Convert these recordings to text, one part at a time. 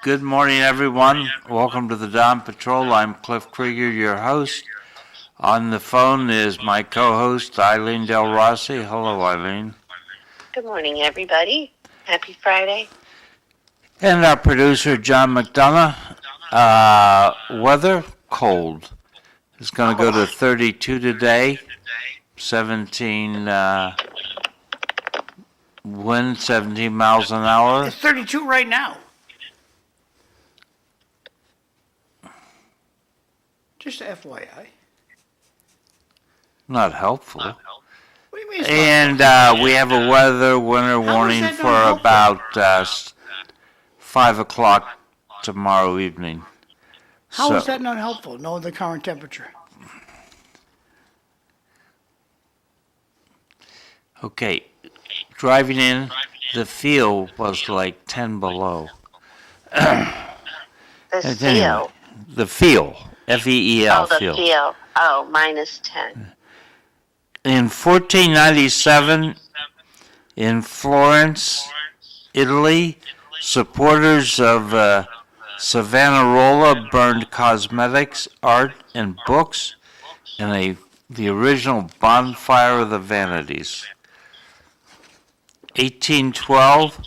Good morning, everyone. Welcome to the Dawn Patrol. I'm Cliff Krieger, your host. On the phone is my co-host, Eileen Delrossi. Hello, Eileen. Good morning, everybody. Happy Friday. And our producer, John McDonough. Weather, cold. It's going to go to 32 today. 17 wind, 17 miles an hour. It's 32 right now. Just FYI. Not helpful. What do you mean? And we have a winter warning that for not about 5 o'clock tomorrow evening. How is that not helpful, knowing the current temperature? Okay, driving in, the feel was like 10 below. The feel. The feel, F-E-E-L, the feel. Oh, minus 10. In 1497, in Florence, Italy, supporters of Savonarola burned cosmetics, art, and books in the original bonfire of the vanities. 1812,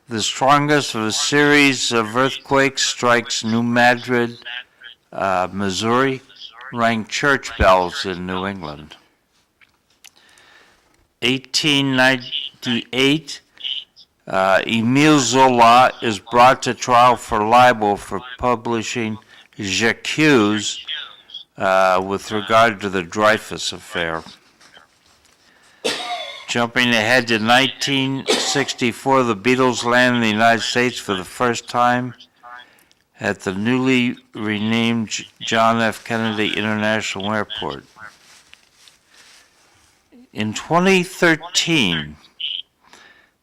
the strongest of a series of earthquakes strikes New Madrid, Missouri, rang church bells in New England. 1898, Émile Zola is brought to trial for libel for publishing J'accuse with regard to the Dreyfus affair. Jumping ahead to 1964, the Beatles land in the United States for the first time at the newly renamed John F. Kennedy International Airport. In 2013,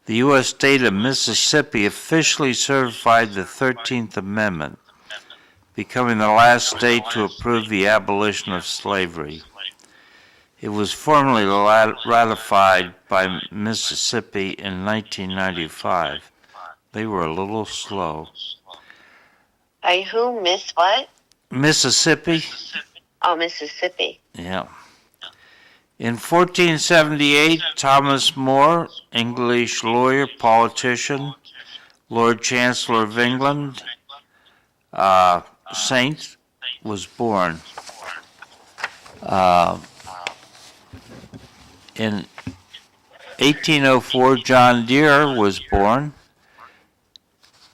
the U.S. state of Mississippi officially certified the 13th Amendment, becoming the last state to approve the abolition of slavery. It was formally ratified by Mississippi in 1995. They were a little slow. By who? Miss what? Mississippi. Oh, Mississippi. Yeah. In 1478, Thomas More, English lawyer, politician, Lord Chancellor of England, saint, was born. In 1804, John Deere was born,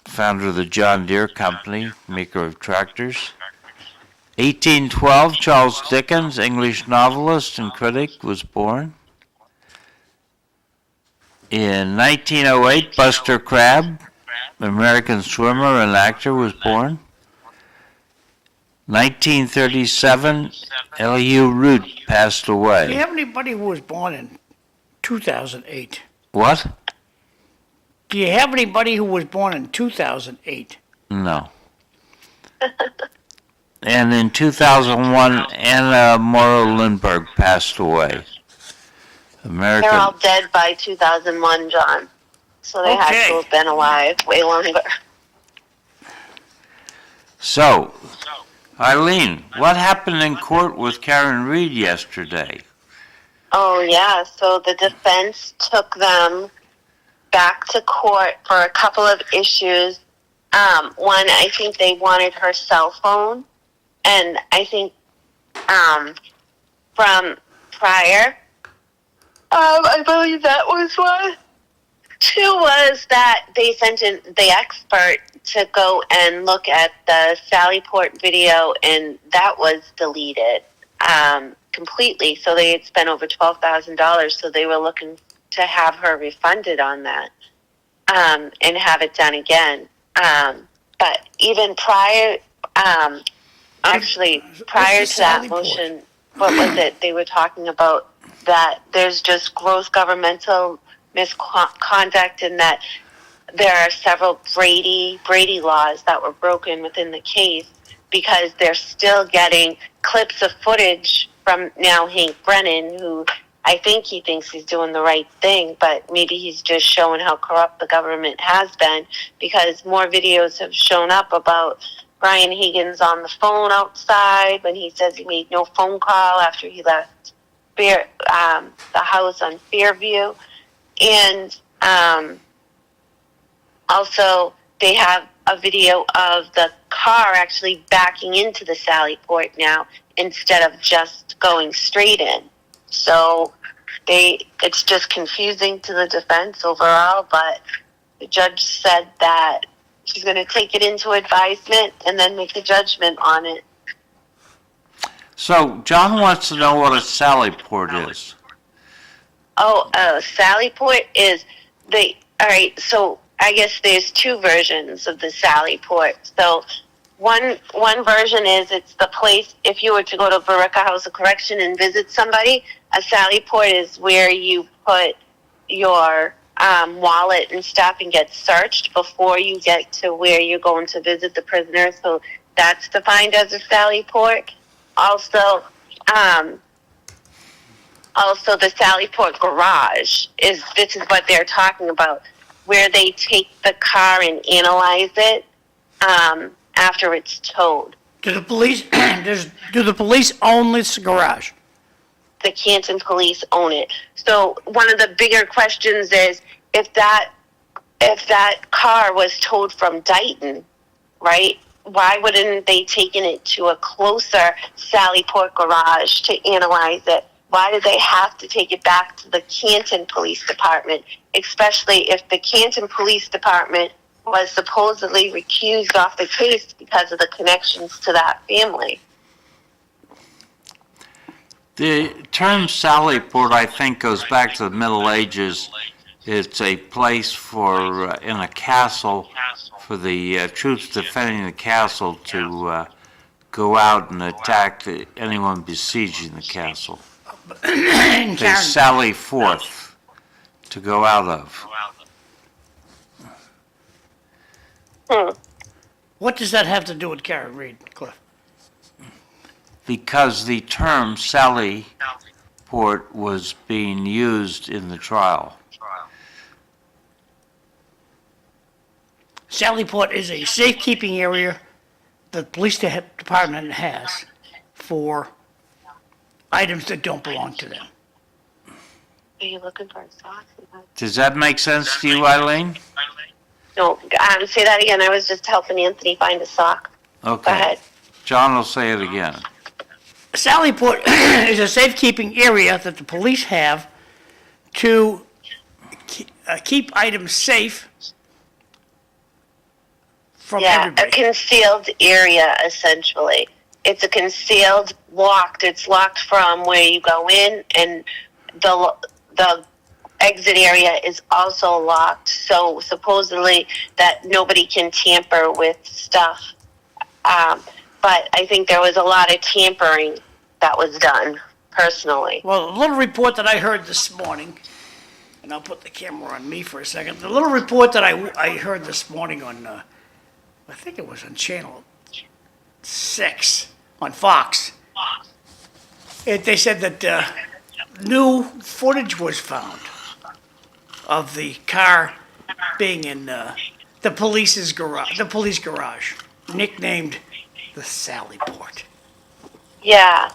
founder of the John Deere Company, maker of tractors. 1812, Charles Dickens, English novelist and critic, was born. In 1908, Buster Crabbe, American swimmer and actor, was born. 1937, Elihu Root passed away. Do you have anybody who was born in 2008? What? Do you have anybody who was born in 2008? No. And in 2001, Anna Morrow Lindbergh passed away. They're all dead by 2001, John. So they had to have been alive way longer. So, Eileen, what happened in court with Karen Reed yesterday? Oh, yeah. So the defense took them back to court for a couple of issues. One, I think they wanted her cell phone. And I think from prior, I believe that was one. Two was that they sent in the expert to go and look at the Sallyport video, and that was deleted completely. So they had spent over $12,000, so they were looking to have her refunded on that and have it done again. But even prior... Actually, prior to that motion, what was it? They were talking about that there's just gross governmental misconduct and that there are several Brady laws that were broken within the case because they're still getting clips of footage from now Hank Brennan, who I think he thinks he's doing the right thing, but maybe he's just showing how corrupt the government has been, because more videos have shown up about Brian Higgins on the phone outside when he says he made no phone call after he left the house on Fairview. And also, they have a video of the car actually backing into the Sally Port now instead of just going straight in. So it's just confusing to the defense overall, but the judge said that she's going to take it into advisement and then make a judgment on it. So John wants to know what a Sally Port is. Sally Port is all right, so I guess there's two versions of the Sally Port. So one version is it's the place, if you were to go to Barica House of Correction and visit somebody, a Sally Port is where you put your wallet and stuff and get searched before you get to where you're going to visit the prisoner. So that's defined as a Sally Port. Also, the Sally Port garage this is what they're talking about, where they take the car and analyze it after it's towed. Do the police own this garage? The Canton police own it. So one of the bigger questions is if that car was towed from Dighton, right? Why wouldn't they taken it to a closer Sally Port garage to analyze it? Why did they have to take it back to the Canton Police Department, especially if the Canton Police Department was supposedly recused off the case because of the connections to that family? The term Sally Port, I think, goes back to the Middle Ages. It's a place in a castle for the troops defending the castle to go out and attack anyone besieging the castle. They sally forth to go out of. What does that have to do with Karen Reed, Cliff? Because the term Sally Port was being used in the trial. Sally Port is a safekeeping area the police department has for items that don't belong to them. Are you looking for a sock? Does that make sense to you, Eileen? No, say that again. I was just helping Anthony find a sock. Okay. Go ahead. John will say it again. Sally Port is a safekeeping area that the police have to keep items safe from everybody. A concealed area, essentially. It's a concealed, locked. It's locked from where you go in, and the exit area is also locked. So supposedly that nobody can tamper with stuff. But I think there was a lot of tampering that was done, personally. Well, a little report that I heard this morning, and I'll put the camera on me for a second. The little report that I heard this morning on, I think it was on Channel 6 on Fox. They said that new footage was found of the car being in the police garage, nicknamed the Sally Port. Yeah.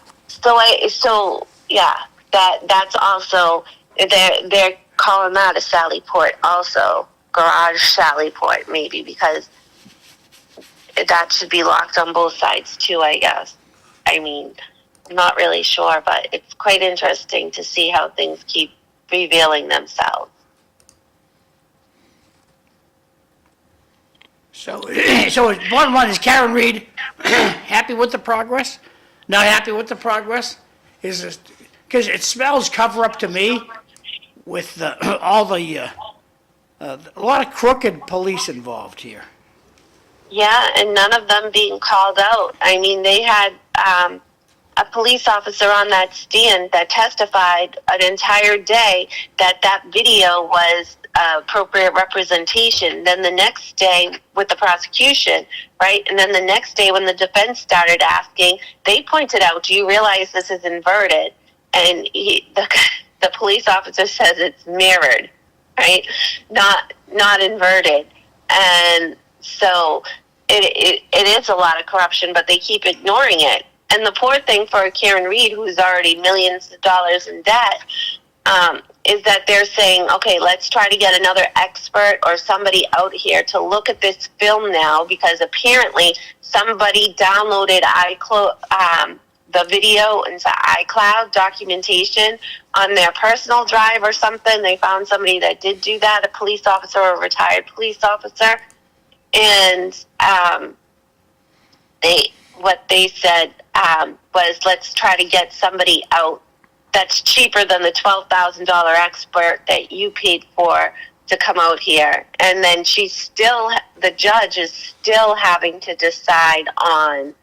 That's also they're calling that a Sally Port also, garage Sally Port maybe, because that should be locked on both sides too, I guess. I mean, I'm not really sure, but it's quite interesting to see how things keep revealing themselves. So bottom line is Karen Reed happy with the progress? Not happy with the progress? Is because it smells cover up to me with a lot of crooked police involved here. Yeah, and none of them being called out. I mean, they had a police officer on that stand that testified an entire day that video was appropriate representation. Then the next day with the prosecution, right? And then the next day when the defense started asking, they pointed out, do you realize this is inverted? And the police officer says it's mirrored, right? Not inverted. And so it is a lot of corruption, but they keep ignoring it. And the poor thing for Karen Reed, who's already millions of dollars in debt, is that they're saying, okay, let's try to get another expert or somebody out here to look at this film now, because apparently somebody downloaded the video into iCloud documentation on their personal drive or something. They found somebody that did do that, a police officer or a retired police officer. And what they said was, let's try to get somebody out that's cheaper than the $12,000 expert that you paid for to come out here. And then the judge is still having to decide on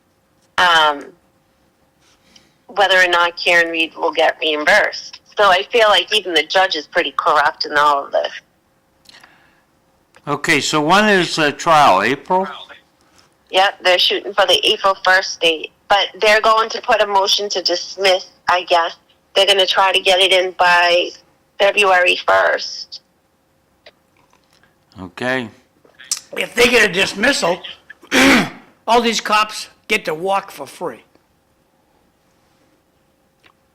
whether or not Karen Reed will get reimbursed. So I feel like even the judge is pretty corrupt in all of this. Okay, so when is the trial? April? Yep, they're shooting for the April 1st date. But they're going to put a motion to dismiss, I guess. They're going to try to get it in by February 1st. Okay. If they get a dismissal, all these cops get to walk for free.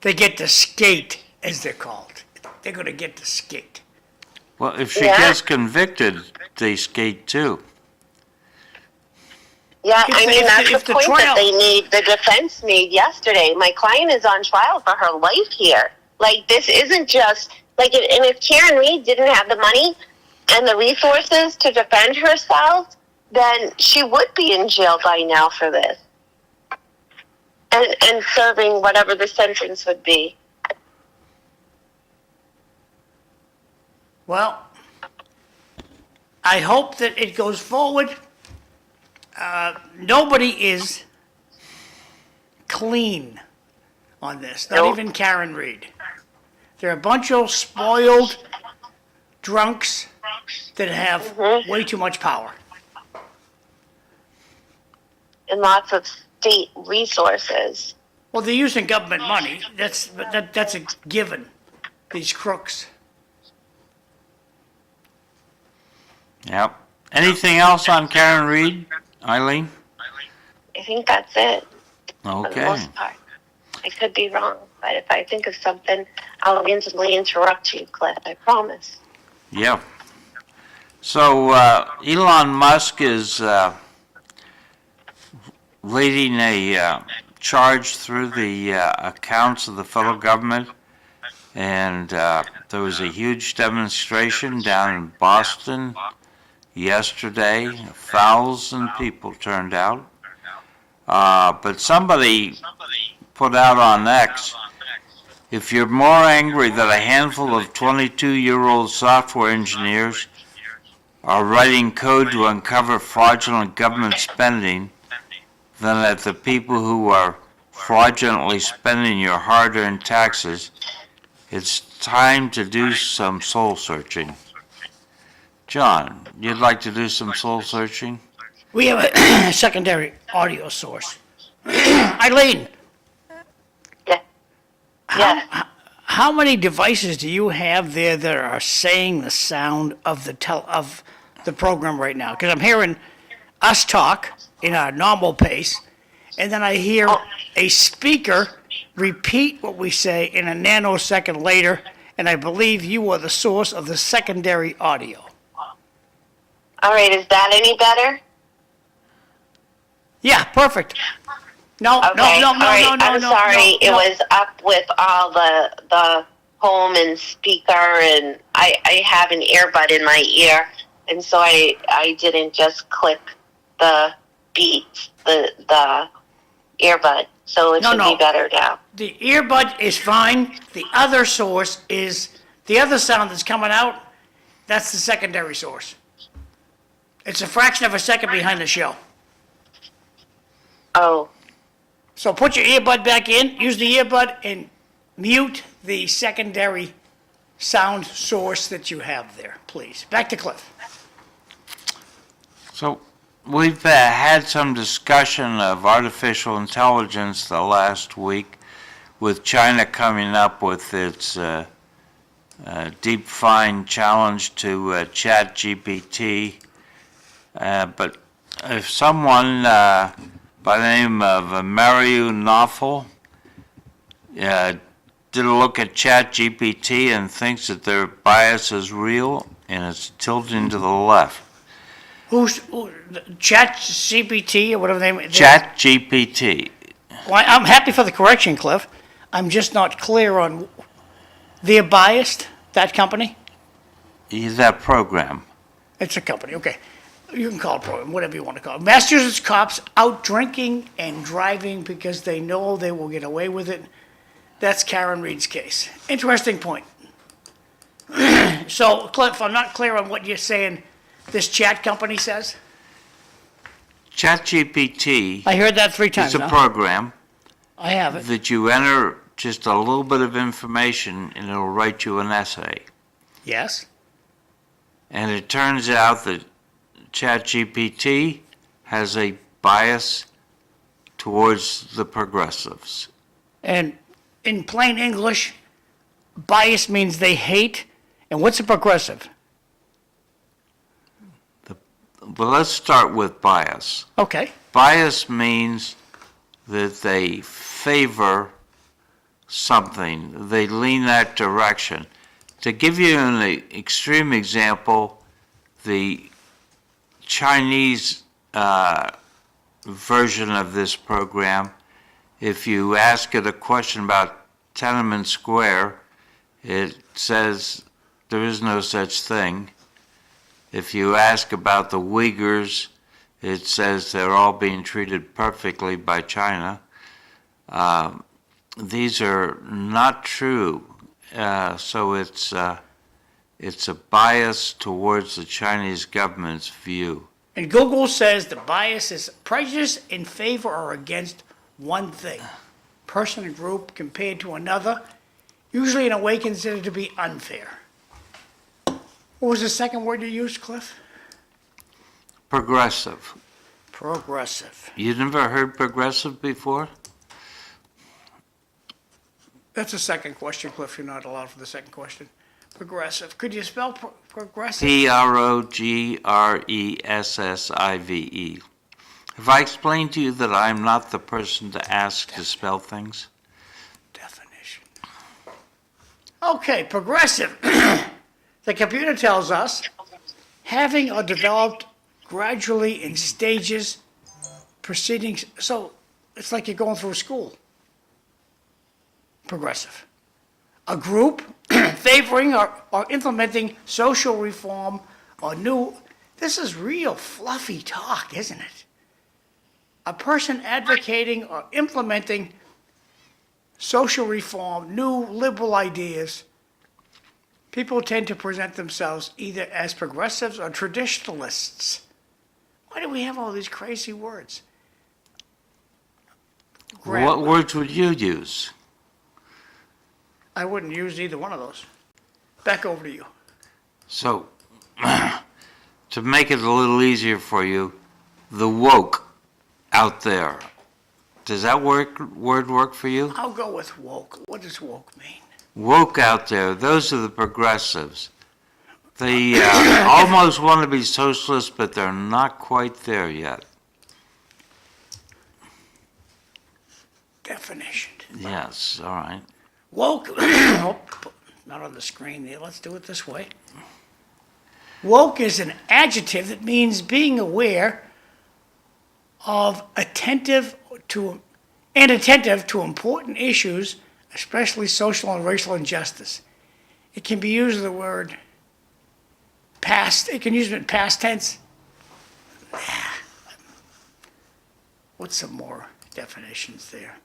They get to skate, as they're called. They're going to get to skate. Well, if she Yeah. gets convicted, they skate too. Yeah, If I the- mean, if that's the- if the the point trial- that the defense made yesterday. My client is on trial for her life here. Like, this isn't just, and if Karen Reed didn't have the money and the resources to defend herself, then she would be in jail by now for this. And serving whatever the sentence would be. Well, I hope that it goes forward. Nobody is clean on this, not Nope. even Karen Reed. They're a bunch of spoiled drunks that have way too much power. And lots of state resources. Well, they're using government money. That's a given, these crooks. Yep. Anything else on Karen Reed, Eileen? I think that's it, for the Okay. most part. I could be wrong, but if I think of something, I'll instantly interrupt you, Cliff, I promise. Yeah. So Elon Musk is leading a charge through the accounts of the federal government, and there was a huge demonstration down in Boston yesterday. 1,000 people turned out. But somebody put out on X, if you're more angry that a handful of 22-year-old software engineers are writing code to uncover fraudulent government spending than at the people who are fraudulently spending your hard-earned taxes, it's time to do some soul searching. John, you'd like to do some soul searching? We have a secondary audio source. Eileen, Yeah. Yeah. how many devices do you have there that are saying the sound of the program right now? Because I'm hearing us talk in our normal pace, and then I hear a speaker repeat what we say in a nanosecond later, and I believe you are the source of the secondary audio. All right, is that any better? Yeah, perfect. No, Okay. no, no, All no, right. no, no, I'm no, sorry. no, It no. was up with all the home and speaker, and I have an earbud in my ear, and so I didn't just click the beats, the earbud. So it No, should no. be better now. The earbud is fine. The other source is, the other sound that's coming out, that's the secondary source. It's a fraction of a second behind the show. Oh, So put your earbud back in, use the earbud, and mute the secondary sound source that you have there, please. Back to Cliff. So we've had some discussion of artificial intelligence the last week, with China coming up with its deep fine challenge to ChatGPT. But if someone by the name of Mario Knopfel did a look at ChatGPT and thinks that their bias is real and it's tilting to the left. ChatGPT or whatever the name? ChatGPT. Well, I'm happy for the correction, Cliff. I'm just not clear on, they're biased, that company? That program. It's a company, okay. You can call it a program, whatever you want to call it. Massachusetts cops out drinking and driving because they know they will get away with it. That's Karen Reed's case. Interesting point. So, Cliff, I'm not clear on what you're saying this chat company says. ChatGPT I heard that 3 times is a now. program I have it. that you enter just a little bit of information and it'll write you an essay. Yes? And it turns out that ChatGPT has a bias towards the progressives. And in plain English, bias means they hate. And what's a progressive? Well, let's start with bias. Okay. Bias means that they favor something, they lean that direction. To give you an extreme example, the Chinese version of this program, if you ask it a question about Tiananmen Square, it says there is no such thing. If you ask about the Uyghurs, it says they're all being treated perfectly by China. These are not true. So it's a bias towards the Chinese government's view. And Google says the bias is prejudice in favor or against one thing, person or group compared to another, usually in a way considered to be unfair. What was the second word you used, Cliff? Progressive. Progressive. You never heard progressive before? That's the second question, Cliff. You're not allowed for the second question. Progressive. Could you spell progressive? Progressive. Have I explained to you that I'm not the person to ask to spell things? Definition. Okay, progressive. The computer tells us having or developed gradually in stages proceeding. So it's like you're going through school. Progressive. A group favoring or implementing social reform or new. This is real fluffy talk, isn't it? A person advocating or implementing social reform, new liberal ideas. People tend to present themselves either as progressives or traditionalists. Why do we have all these crazy words? What words would you use? I wouldn't use either one of those. Back over to you. So, to make it a little easier for you, the woke out there, does that word work for you? I'll go with woke. What does woke mean? Woke out there, those are the progressives. They almost want to be socialists, but they're not quite there yet. Definition. Yes, all right. Woke, oh, not on the screen there, let's do it this way. Woke is an adjective that means being aware of attentive to important issues, especially social and racial injustice. It can be used as the word past, it can use it in past tense. What's some more definitions there?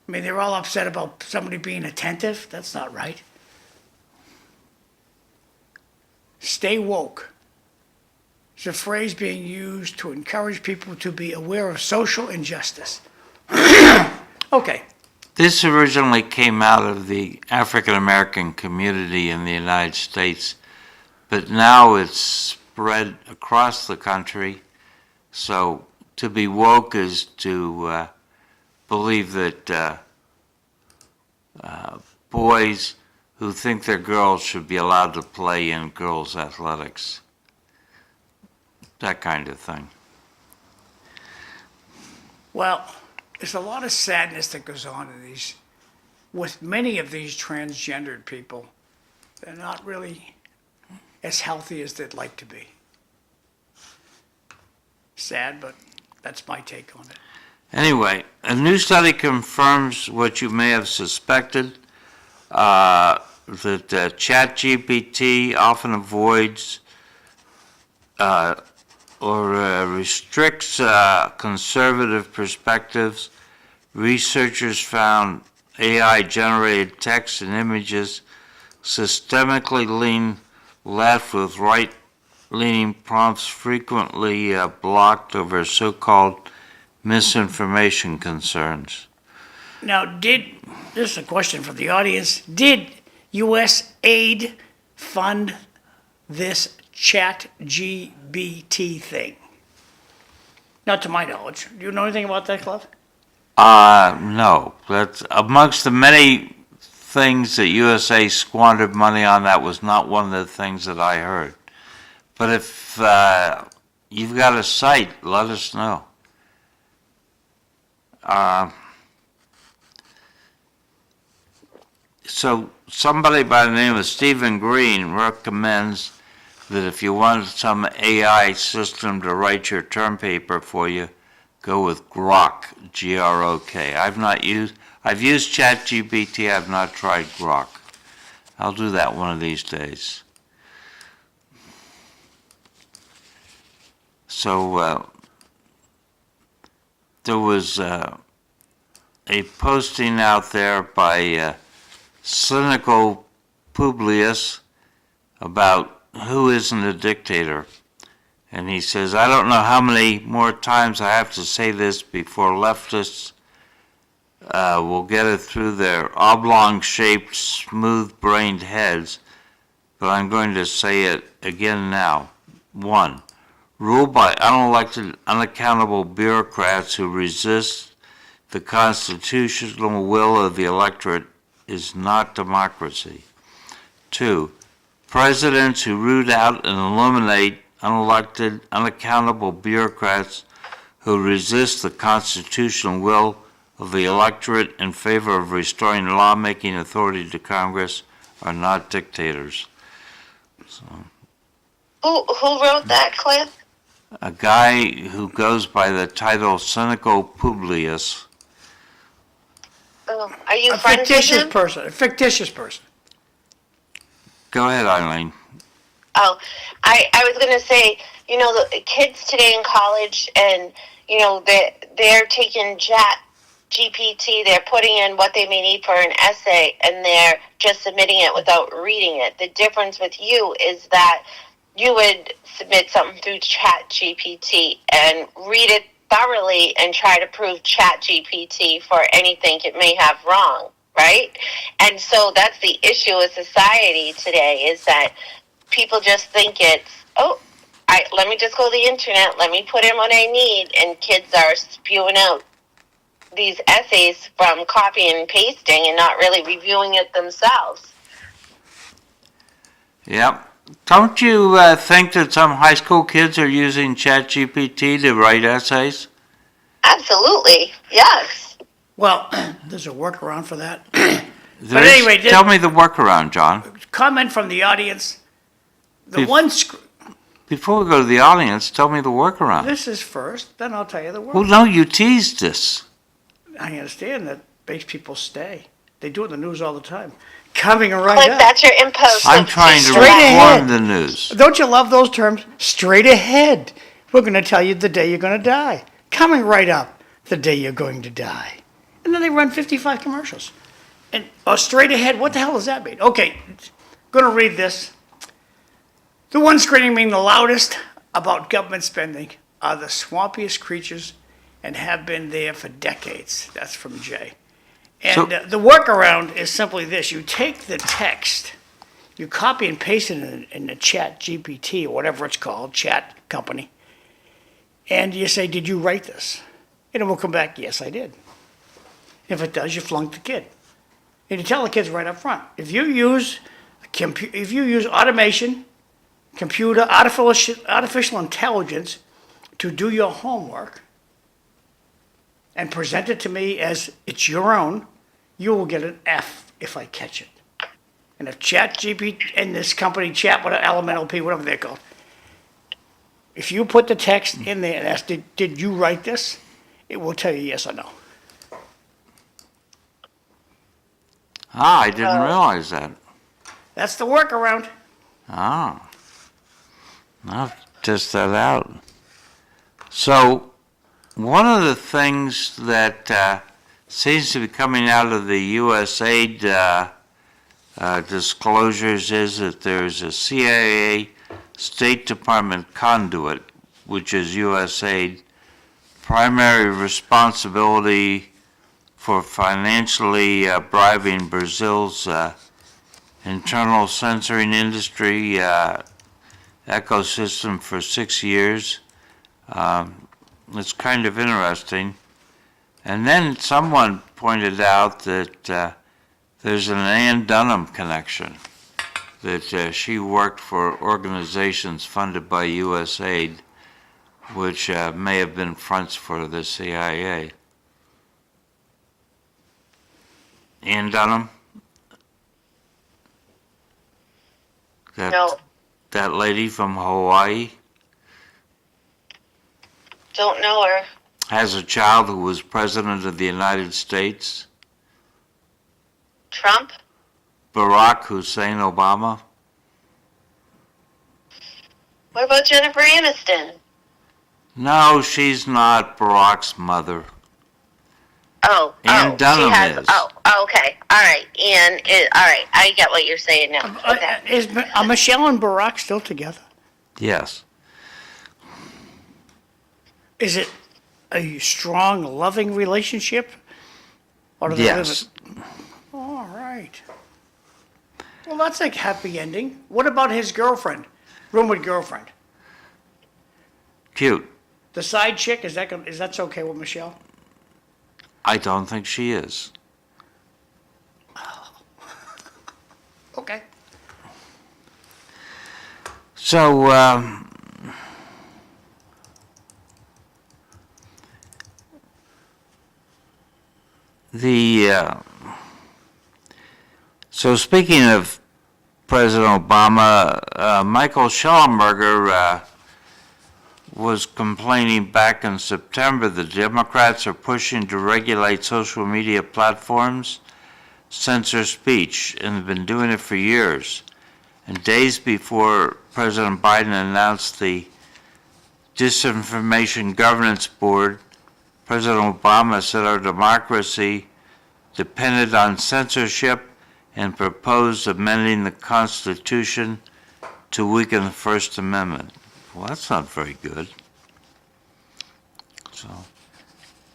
I mean, they're all upset about somebody being attentive. That's not right. Stay woke. It's a phrase being used to encourage people to be aware of social injustice. Okay. This originally came out of the African American community in the United States, but now it's spread across the country. So to be woke is to believe that boys who think their girls should be allowed to play in girls' athletics. That kind of thing. Well, there's a lot of sadness that goes on with many of these transgendered people. They're not really as healthy as they'd like to be. Sad, but that's my take on it. Anyway, a new study confirms what you may have suspected, that ChatGPT often avoids or restricts conservative perspectives. Researchers found AI-generated text and images systemically lean left, with right-leaning prompts frequently blocked over so-called misinformation concerns. Now, this is a question for the audience. Did U.S. aid fund this ChatGPT thing? Not to my knowledge. Do you know anything about that, Cliff? No. That's amongst the many things that USA squandered money on. That was not one of the things that I heard. But if you've got a site, let us know. So somebody by the name of Stephen Green recommends that if you want some AI system to write your term paper for you, go with Grok, G-R-O-K. I've used ChatGPT, I've not tried Grok. I'll do that one of these days. So there was a posting out there by Cynical Publius about who isn't a dictator. And he says, I don't know how many more times I have to say this before leftists will get it through their oblong-shaped, smooth-brained heads, but I'm going to say it again now. 1. Ruled by unelected, unaccountable bureaucrats who resist the constitutional will of the electorate is not democracy. 2. Presidents who root out and eliminate unelected, unaccountable bureaucrats who resist the constitutional will of the electorate in favor of restoring lawmaking authority to Congress are not dictators. So, Who wrote that, Cliff? a guy who goes by the title Cynical Publius. Oh, are you A friends with fictitious him? person. A fictitious person. Go ahead, Eileen. Oh, I was going to say, the kids today in college, and, they're taking Chat GPT, they're putting in what they may need for an essay, and they're just submitting it without reading it. The difference with you is that you would submit something through Chat GPT and read it thoroughly and try to prove Chat GPT for anything it may have wrong, right? And so that's the issue with society today, is that people just think it's, let me just go to the internet, let me put in what I need, and kids are spewing out these essays from copying and pasting and not really reviewing it themselves. Yep. Don't you think that some high school kids are using ChatGPT to write essays? Absolutely, yes. Well, there's a workaround for that. But anyway, tell me the workaround, John. Comment from the audience. Before we go to the audience, tell me the workaround. This is first, then I'll tell you the workaround. Well, no, you teased us. I understand that makes people stay. They do it in the news all the time. Coming right Cliff, up. that's your impulsive. I'm trying to Straight reform ahead. the news. Don't you love those terms? Straight ahead. We're going to tell you the day you're going to die. Coming right up, the day you're going to die. And then they run 55 commercials. And straight ahead, what the hell does that mean? Okay, going to read this. The ones screaming the loudest about government spending are the swampiest creatures and have been there for decades. That's from Jay. And the workaround is simply this. You take the text, you copy and paste it in the Chat GPT or whatever it's called, chat company, and you say, did you write this? And it will come back, yes, I did. If it does, you flunked the kid. And you tell the kids right up front, if you use automation, artificial intelligence to do your homework and present it to me as it's your own, you will get an F if I catch it. And if ChatGPT and this company, LMNOP, whatever they're called, if you put the text in there and ask, did you write this? It will tell you yes or no. I didn't realize that. That's the workaround. Ah. I'll test that out. So, one of the things that seems to be coming out of the USAID disclosures is that there's a CIA State Department conduit, which is USAID, primary responsibility for financially bribing Brazil's internal censoring industry ecosystem for 6 years. It's kind of interesting. And then someone pointed out that there's an Ann Dunham connection, that she worked for organizations funded by USAID, which may have been fronts for the CIA. Ann Dunham? No. That lady from Hawaii? Don't know her. Has a child who was president of the United States? Trump? Barack Hussein Obama? What about Jennifer Aniston? No, she's not Barack's mother. Ann Dunham she has. is. Okay. All right. All right. I get what you're saying now. Okay. Are Michelle and Barack still together? Yes. Is it a strong, loving relationship? Or do they Yes. All right. Well, that's a happy ending. What about his girlfriend, rumored girlfriend? Cute. The side chick, is that's okay with Michelle? I don't think she is. Okay. So, so speaking of President Obama, Michael Schellenberger was complaining back in September that Democrats are pushing to regulate social media platforms, censor speech, and have been doing it for years. And days before President Biden announced the Disinformation Governance Board, President Obama said our democracy depended on censorship and proposed amending the Constitution to weaken the First Amendment. Well, that's not very good.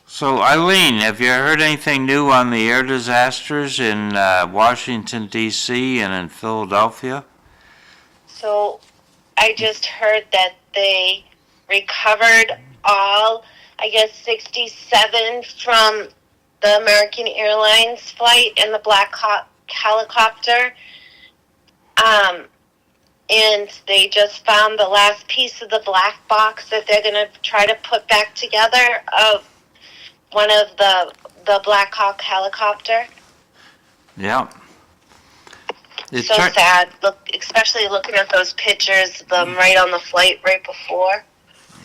So Eileen, have you heard anything new on the air disasters in Washington, D.C. and in Philadelphia? So I just heard that they recovered all, 67 from the American Airlines flight in the Black Hawk helicopter. And they just found the last piece of the black box that they're going to try to put back together of one of the Black Hawk helicopter. Yeah. So sad. Look, especially looking at those pictures, them right on the flight right before.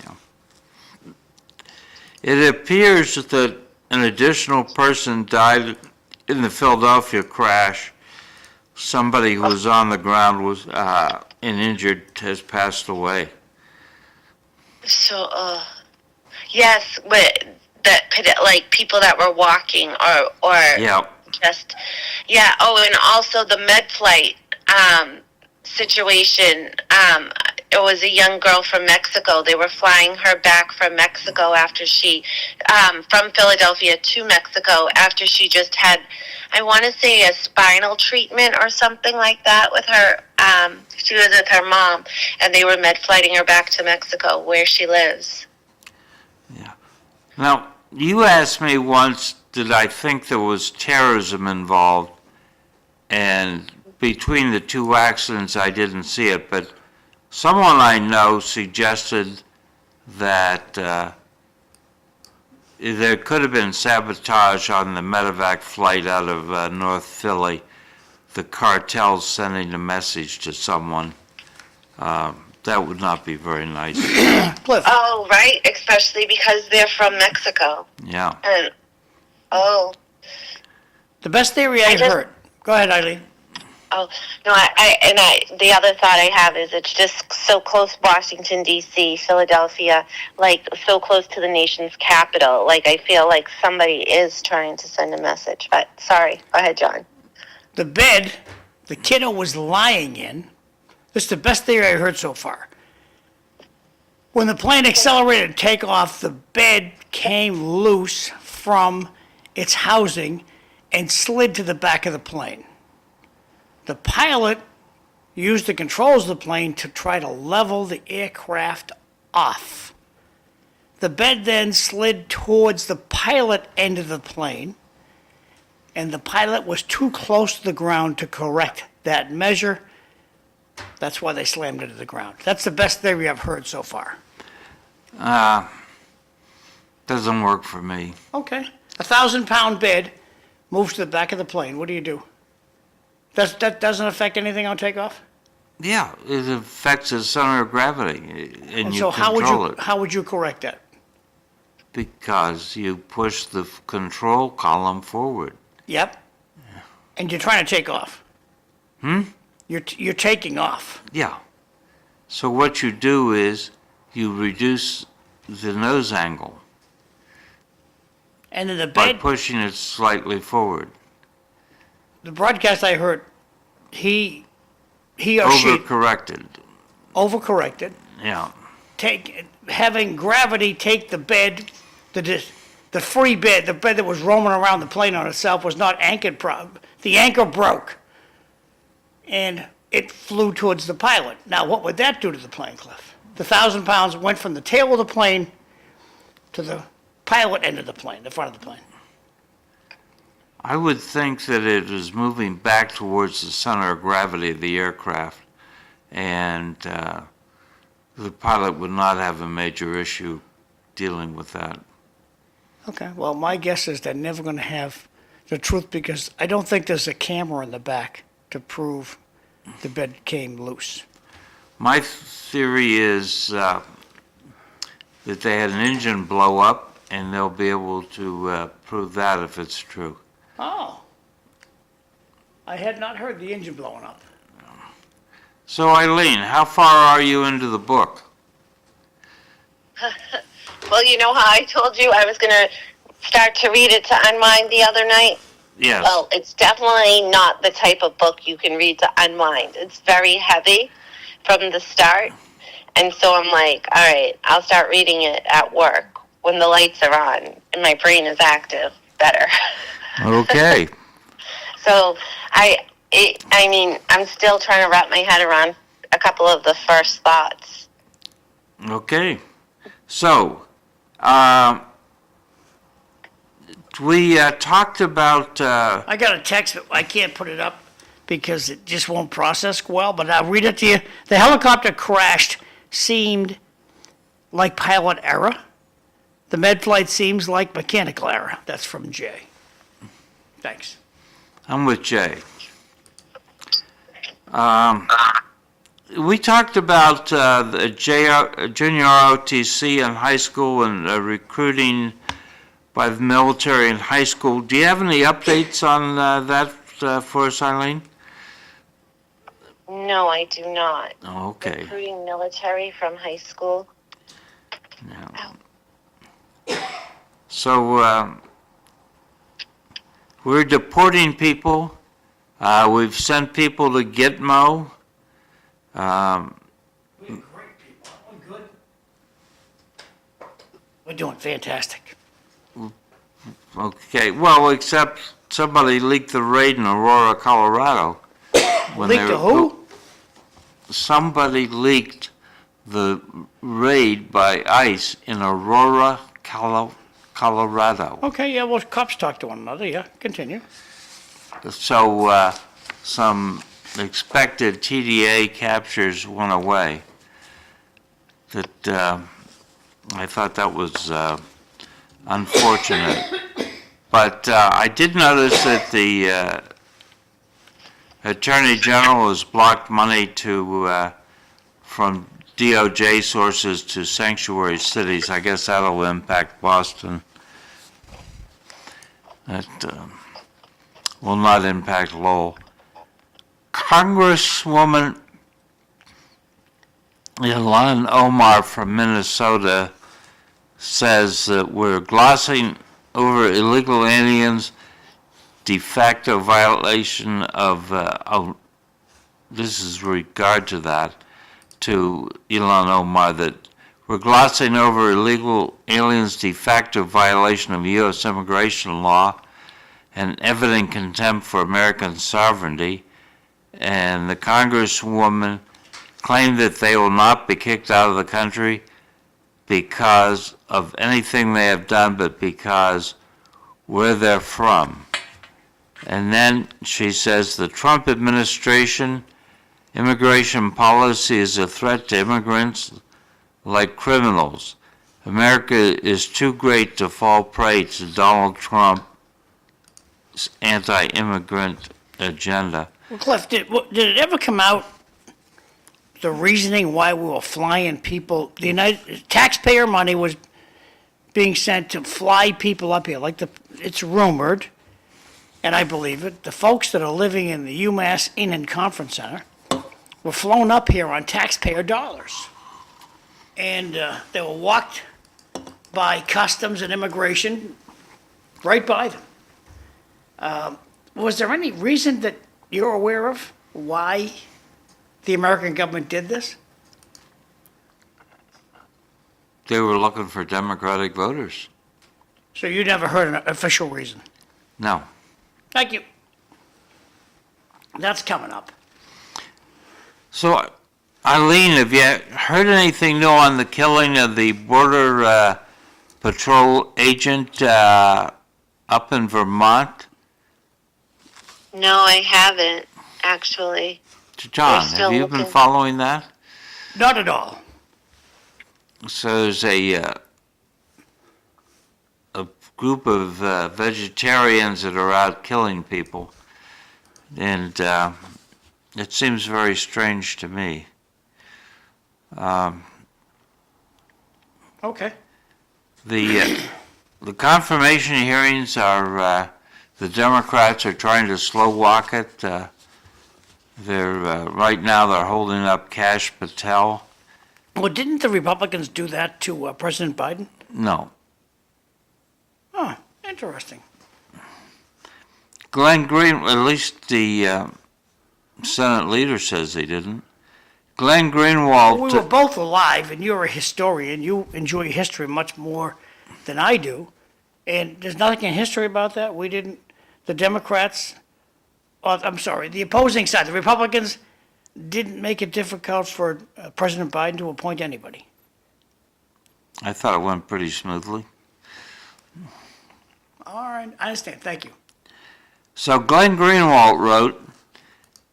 Yeah. It appears that an additional person died in the Philadelphia crash. Somebody who was on the ground was and injured has passed away. So, yes, but that like people that were walking or Yeah. just and also the med flight situation. It was a young girl from Mexico. They were flying her back from Mexico after she from Philadelphia to Mexico after she just had, I want to say, a spinal treatment or something like that with her. She was with her mom, and they were med flighting her back to Mexico where she lives. Yeah. Now, you asked me once, did I think there was terrorism involved? And between the two accidents, I didn't see it, but someone I know suggested that there could have been sabotage on the medevac flight out of North Philly, the cartel sending a message to someone. That would not be very nice. Cliff. Oh, right, especially because they're from Mexico. Yeah. And oh, The best theory I just- heard. Go ahead, Eileen. oh no, the other thought I have is it's just so close, Washington D.C., Philadelphia, like so close to the nation's capital. Like I feel like somebody is trying to send a message. But sorry, go ahead, John. The bed the kiddo was lying in, this is the best theory I heard so far. When the plane accelerated to take off, the bed came loose from its housing and slid to the back of the plane. The pilot used the controls of the plane to try to level the aircraft off. The bed then slid towards the pilot end of the plane, and the pilot was too close to the ground to correct that measure. That's why they slammed into the ground. That's the best theory I've heard so far. Doesn't work for me. Okay. 1,000-pound bed moves to the back of the plane. What do you do? That doesn't affect anything on takeoff? Yeah, it affects the center of gravity, and you So control it. how would you correct that? Because you push the control column forward. Yep. And you're trying to take off. You're taking off. Yeah. So what you do is you reduce the nose angle And then the by bed, pushing it slightly forward. the broadcast I heard, he or she Overcorrected. overcorrected, Yeah. having gravity take the bed, the free bed, the bed that was roaming around the plane on itself was not anchored the anchor broke, and it flew towards the pilot. Now, what would that do to the plane, Cliff? The 1,000 pounds went from the tail of the plane to the pilot end of the plane, the front of the plane. I would think that it is moving back towards the center of gravity of the aircraft, and the pilot would not have a major issue dealing with that. Okay, well, my guess is they're never going to have the truth because I don't think there's a camera in the back to prove the bed came loose. My theory is that they had an engine blow up, and they'll be able to prove that if it's true. Oh. I had not heard the engine blowing up. So Eileen, how far are you into the book? Well, you know how I told you I was going to start to read it to unwind the other night? Yes. Well, it's definitely not the type of book you can read to unwind. It's very heavy from the start. And so I'm like, all right, I'll start reading it at work when the lights are on and my brain is active better. Okay. So I mean, I'm still trying to wrap my head around a couple of the first thoughts. Okay. So, we talked about, I got a text, but I can't put it up because it just won't process well, but I'll read it to you. The helicopter crashed seemed like pilot error. The med flight seems like mechanical error. That's from Jay. Thanks. I'm with Jay. We talked about the junior ROTC in high school and recruiting by the military in high school. Do you have any updates on that for us, Eileen? No, I do not. Oh, okay. Recruiting military from high school. So we're deporting people. We've sent people to Gitmo. We have great people. Aren't we good? We're doing fantastic. Okay, well, except somebody leaked the raid in Aurora, Colorado. when Leaked they to were- who? Somebody leaked the raid by ICE in Aurora, Colorado. Okay, yeah, well, cops talk to one another, yeah, continue. So some expected TDA captures went away. That I thought that was unfortunate. But I did notice that the Attorney General has blocked money to from DOJ sources to sanctuary cities. I guess that'll impact Boston. That will not impact Lowell. Congresswoman Ilhan Omar from Minnesota says that we're glossing over illegal aliens, de facto violation of, this is regard to that, to Ilhan Omar, that we're glossing over illegal aliens' de facto violation of U.S. immigration law and evident contempt for American sovereignty. And the Congresswoman claimed that they will not be kicked out of the country because of anything they have done, but because where they're from. And then she says the Trump administration immigration policy is a threat to immigrants like criminals. America is too great to fall prey to Donald Trump's anti-immigrant agenda. Well, Cliff, did it ever come out, the reasoning why we were flying people, the United taxpayer money was being sent to fly people up here, it's rumored, and I believe it, the folks that are living in the UMass Inn and Conference Center were flown up here on taxpayer dollars. And they were walked by customs and immigration right by them. Was there any reason that you're aware of why the American government did this? They were looking for Democratic voters. So you never heard an official reason? No. Thank you. That's coming up. So, Eileen, have you heard anything new on the killing of the Border Patrol agent up in Vermont? No, I haven't, actually. John, still have you been looking. following that? Not at all. So there's a group of vegetarians that are out killing people, and it seems very strange to me. Okay. The confirmation hearings are, the Democrats are trying to slow walk it. They're right now they're holding up Kash Patel. Well, didn't the Republicans do that to President Biden? No. Oh, interesting. Glenn Green, at least the Senate leader says they didn't. Glenn Greenwald. We were both alive, and you're a historian. You enjoy history much more than I do. And there's nothing in history about that. We didn't, the Democrats, I'm sorry, the opposing side, the Republicans didn't make it difficult for President Biden to appoint anybody. I thought it went pretty smoothly. All right, I understand. Thank you. So Glenn Greenwald wrote,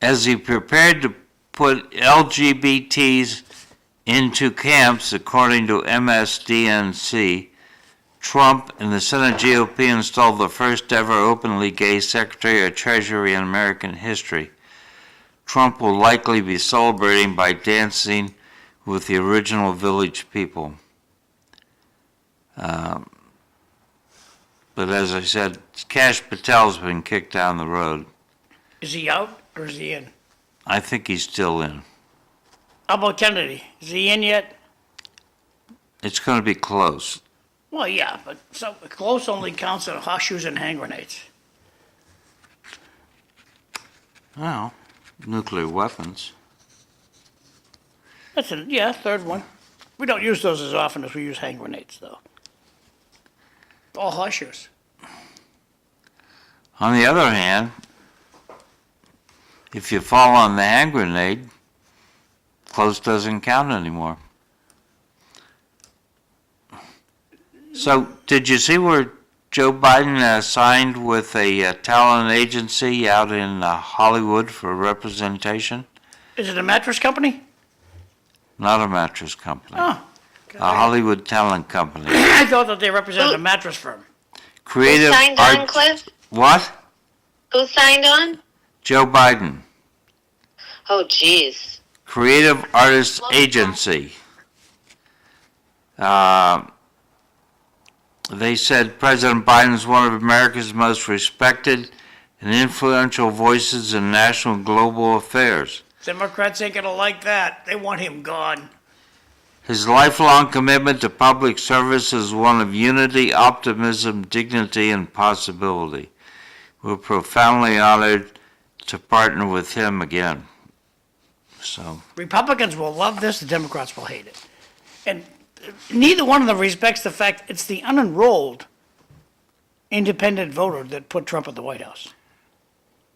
as he prepared to put LGBTs into camps, according to MSDNC, Trump and the Senate GOP installed the first ever openly gay Secretary of Treasury in American history. Trump will likely be celebrating by dancing with the original Village people. But as I said, Kash Patel's been kicked down the road. Is he out or is he in? I think he's still in. How about Kennedy? Is he in yet? It's going to be close. Well, yeah, but so close only counts on horseshoes and hand grenades. Well, nuclear weapons. That's it. Yeah, third one. We don't use those as often as we use hand grenades, though. All horseshoes. On the other hand, if you fall on the hand grenade, close doesn't count anymore. So, did you see where Joe Biden signed with a talent agency out in Hollywood for representation. Is it a mattress company? Not a mattress company. Oh. A Hollywood talent company. I thought that they represented a mattress firm. Who Creative signed on, art. Cliff? What? Who signed on? Joe Biden. Oh, geez. Creative Artists Agency. They said President Biden is one of America's most respected and influential voices in national and global affairs. Democrats ain't gonna like that. They want him gone. His lifelong commitment to public service is one of unity, optimism, dignity, and possibility. We're profoundly honored to partner with him again. So, Republicans will love this, the Democrats will hate it. And neither one of them respects the fact it's the unenrolled independent voter that put Trump at the White House.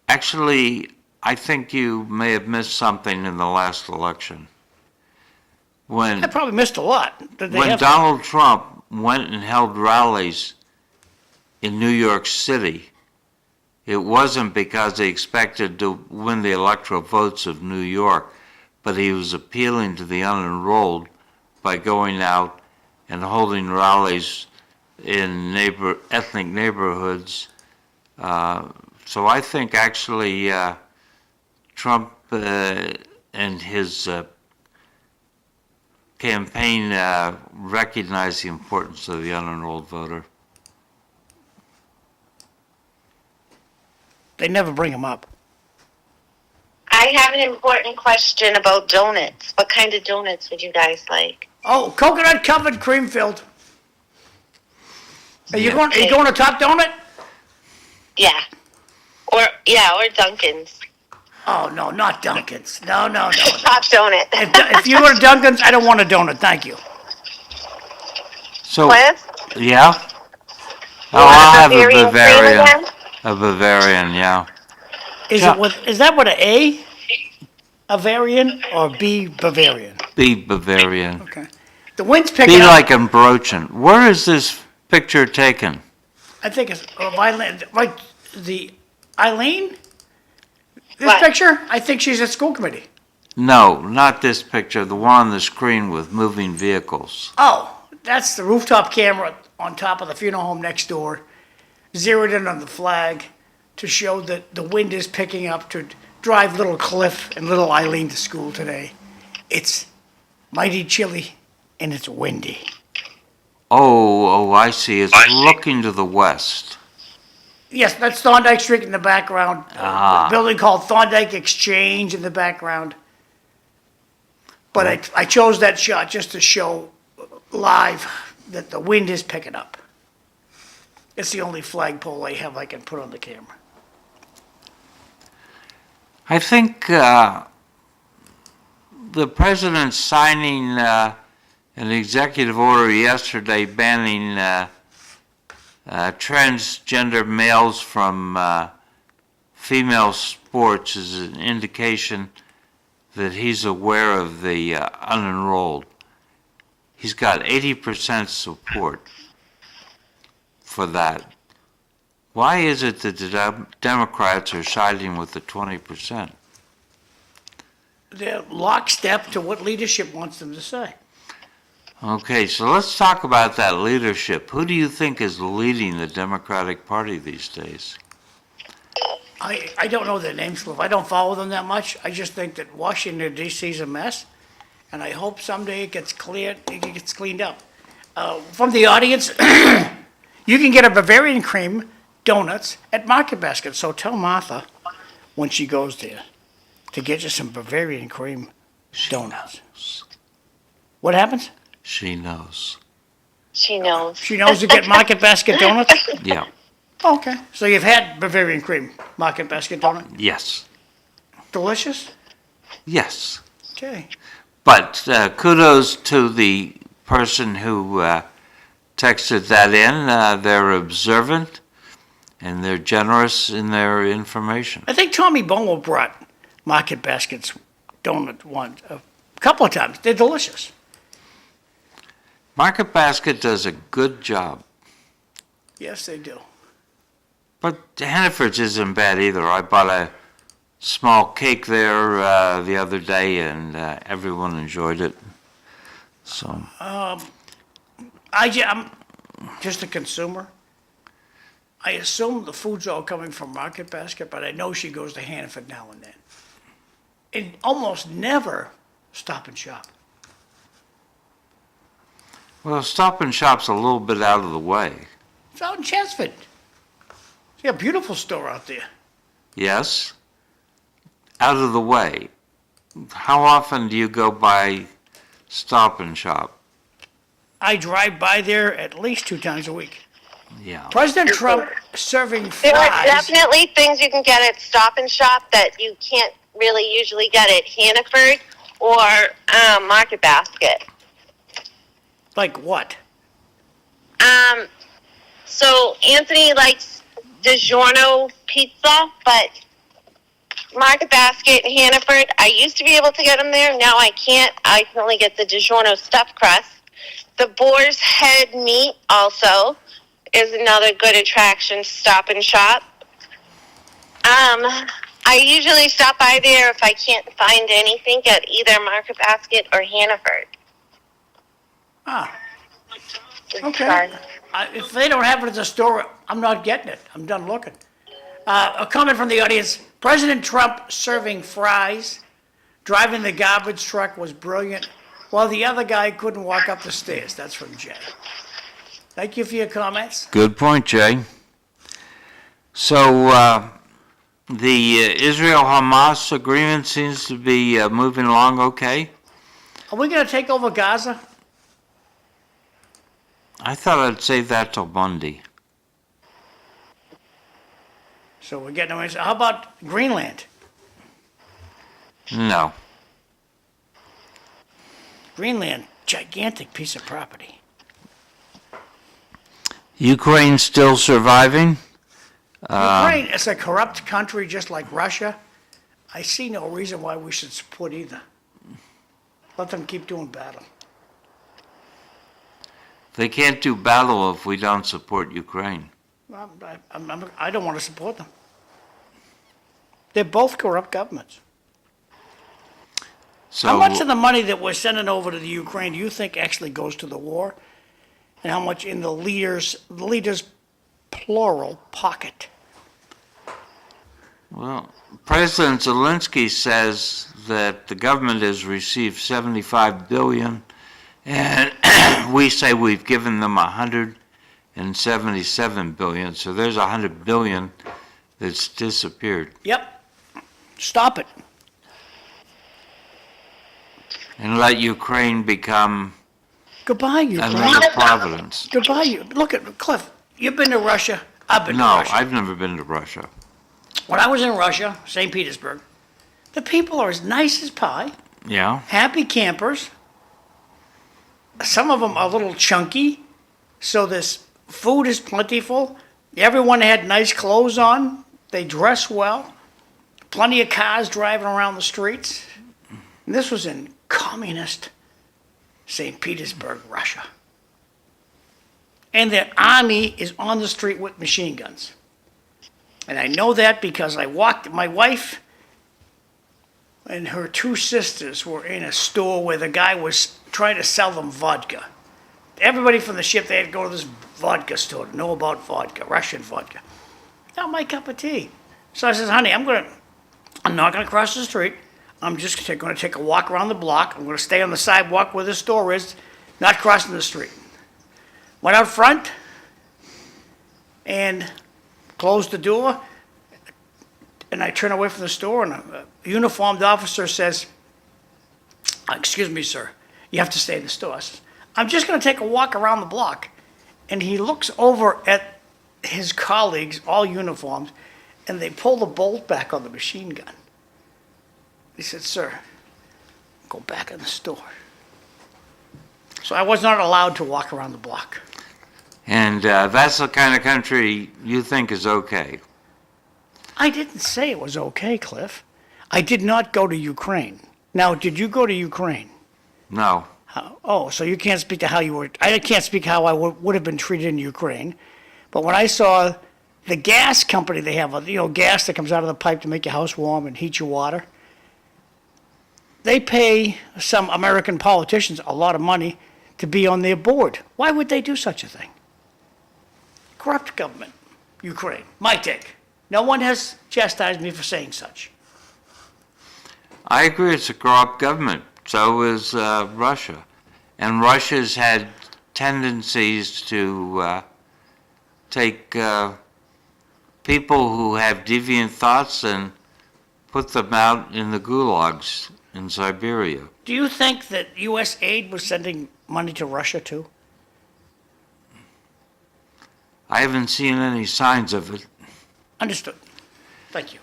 actually, I think you may have missed something in the last election. I When probably missed a lot. Did they when have- Donald Trump went and held rallies in New York City, it wasn't because he expected to win the electoral votes of New York, but he was appealing to the unenrolled by going out and holding rallies in ethnic neighborhoods. So I think actually Trump and his campaign recognized the importance of the unenrolled voter. They never bring him up. I have an important question about donuts. What kind of donuts would you guys like? Oh, coconut covered cream filled. Are you Yeah. going to Top Donut? Yeah. Or Dunkin's. Oh, no, not Dunkin's. No. Top donut. If you go to Dunkin's, I don't want a donut, thank you. So, Cliff? yeah? Oh, Want I'll have a Bavarian cream Bavarian. again? A Bavarian, yeah. Is that with an A? A variant or B Bavarian? Be Bavarian. Okay. The wind's picking Be up. like in Brochen. Where is this picture taken? I think it's Eileen, right? The Eileen. This What? picture. I think she's at school committee. No, not this picture, the one on the screen with moving vehicles. Oh, that's the rooftop camera on top of the funeral home next door, zeroed in on the flag to show that the wind is picking up to drive little Cliff and little Eileen to school today. It's mighty chilly and it's windy. Oh, I see. It's looking to the west. Yes, that's Thorndike Street in the background. Ah. A building called Thorndike Exchange in the background. But I chose that shot just to show live that the wind is picking up. It's the only flagpole I have I can put on the camera. I think the president signing an executive order yesterday banning transgender males from female sports is an indication that he's aware of the unenrolled. He's got 80% support for that. Why is it that the Democrats are siding with the 20%? They're lockstep to what leadership wants them to say. Okay, so let's talk about that leadership. Who do you think is leading the Democratic Party these days? I don't know their names, Cliff. I don't follow them that much. I just think that Washington D.C. is a mess, and I hope someday it gets cleared, it gets cleaned up. From the audience, you can get a Bavarian cream donuts at Market Basket. So tell Martha when she goes there to get you some Bavarian cream donuts. What happens? She knows. She knows. She knows to get Market Basket donuts? Yeah. Okay. So you've had Bavarian cream Market Basket donut? Yes. Delicious? Yes. Okay. But kudos to the person who texted that in. They're observant and they're generous in their information. I think Tommy Bomo brought Market Basket's donut one a couple of times. They're delicious. Market Basket does a good job. Yes, they do. But Hannaford's isn't bad either. I bought a small cake there the other day, and everyone enjoyed it. So I'm just a consumer. I assume the food's all coming from Market Basket, but I know she goes to Hannaford now and then. And almost never Stop and Shop. well, Stop and Shop's a little bit out of the way. It's out in Chesford. See a beautiful store out there. Yes, out of the way. How often do you go by Stop and Shop? I drive by there at least 2 times a week. Yeah. President Trump serving There are fries. definitely things you can get at Stop and Shop that you can't really usually get at Hannaford or Market Basket. Like what? So Anthony likes DiGiorno pizza, but Market Basket in Hannaford, I used to be able to get them there. Now I can't. I can only get the DiGiorno stuffed crust. The Boar's Head meat also is another good attraction, Stop and Shop. I usually stop by there if I can't find anything at either Market Basket or Hannaford. Ah, okay. If they don't have it at the store, I'm not getting it. I'm done looking. A comment from the audience. President Trump serving fries, driving the garbage truck was brilliant, while the other guy couldn't walk up the stairs. That's from Jay. Thank you for your comments. Good point, Jay. So the Israel-Hamas agreement seems to be moving along okay. Are we going to take over Gaza? I thought I'd save that till Monday. So we're getting away. How about Greenland? No. Greenland, gigantic piece of property. Ukraine still surviving? Ukraine is a corrupt country just like Russia. I see no reason why we should support either. Let them keep doing battle. They can't do battle if we don't support Ukraine. I don't want to support them. They're both corrupt governments. So How much of the money that we're sending over to the Ukraine do you think actually goes to the war? And how much in the leader's plural pocket? Well, President Zelensky says that the government has received $75 billion, and we say we've given them $177 billion. So there's $100 billion that's disappeared. Yep. Stop it. And let Ukraine become Goodbye, Ukraine. another providence. Goodbye. Look at Cliff. You've been to Russia. I've been to No, Russia. I've never been to Russia. When I was in Russia, St. Petersburg, the people are as nice as pie, Yeah? happy campers. Some of them are a little chunky, so this food is plentiful. Everyone had nice clothes on. They dress well. Plenty of cars driving around the streets. And this was in communist St. Petersburg, Russia. And their army is on the street with machine guns. And I know that because my wife and her 2 sisters were in a store where the guy was trying to sell them vodka. Everybody from the ship, they had to go to this vodka store to know about vodka, Russian vodka. Not my cup of tea. So I says, honey, I'm not going to cross the street. I'm just going to take a walk around the block. I'm going to stay on the sidewalk where the store is, not crossing the street. Went out front and closed the door, and I turn away from the store, and a uniformed officer says, excuse me, sir, you have to stay in the store. I says, I'm just going to take a walk around the block. And he looks over at his colleagues, all uniformed, and they pull the bolt back on the machine gun. He said, sir, go back in the store. So I was not allowed to walk around the block. And that's the kind of country you think is okay. I didn't say it was okay, Cliff. I did not go to Ukraine. Now, did you go to Ukraine? No. Oh, so you can't speak to how you were. I can't speak how I would have been treated in Ukraine. But when I saw the gas company they have, gas that comes out of the pipe to make your house warm and heat your water, they pay some American politicians a lot of money to be on their board. Why would they do such a thing? Corrupt government, Ukraine. My take. No one has chastised me for saying such. I agree it's a corrupt government. So is Russia. And Russia's had tendencies to take people who have deviant thoughts and put them out in the gulags in Siberia. Do you think that U.S. aid was sending money to Russia too? I haven't seen any signs of it. Understood. Thank you.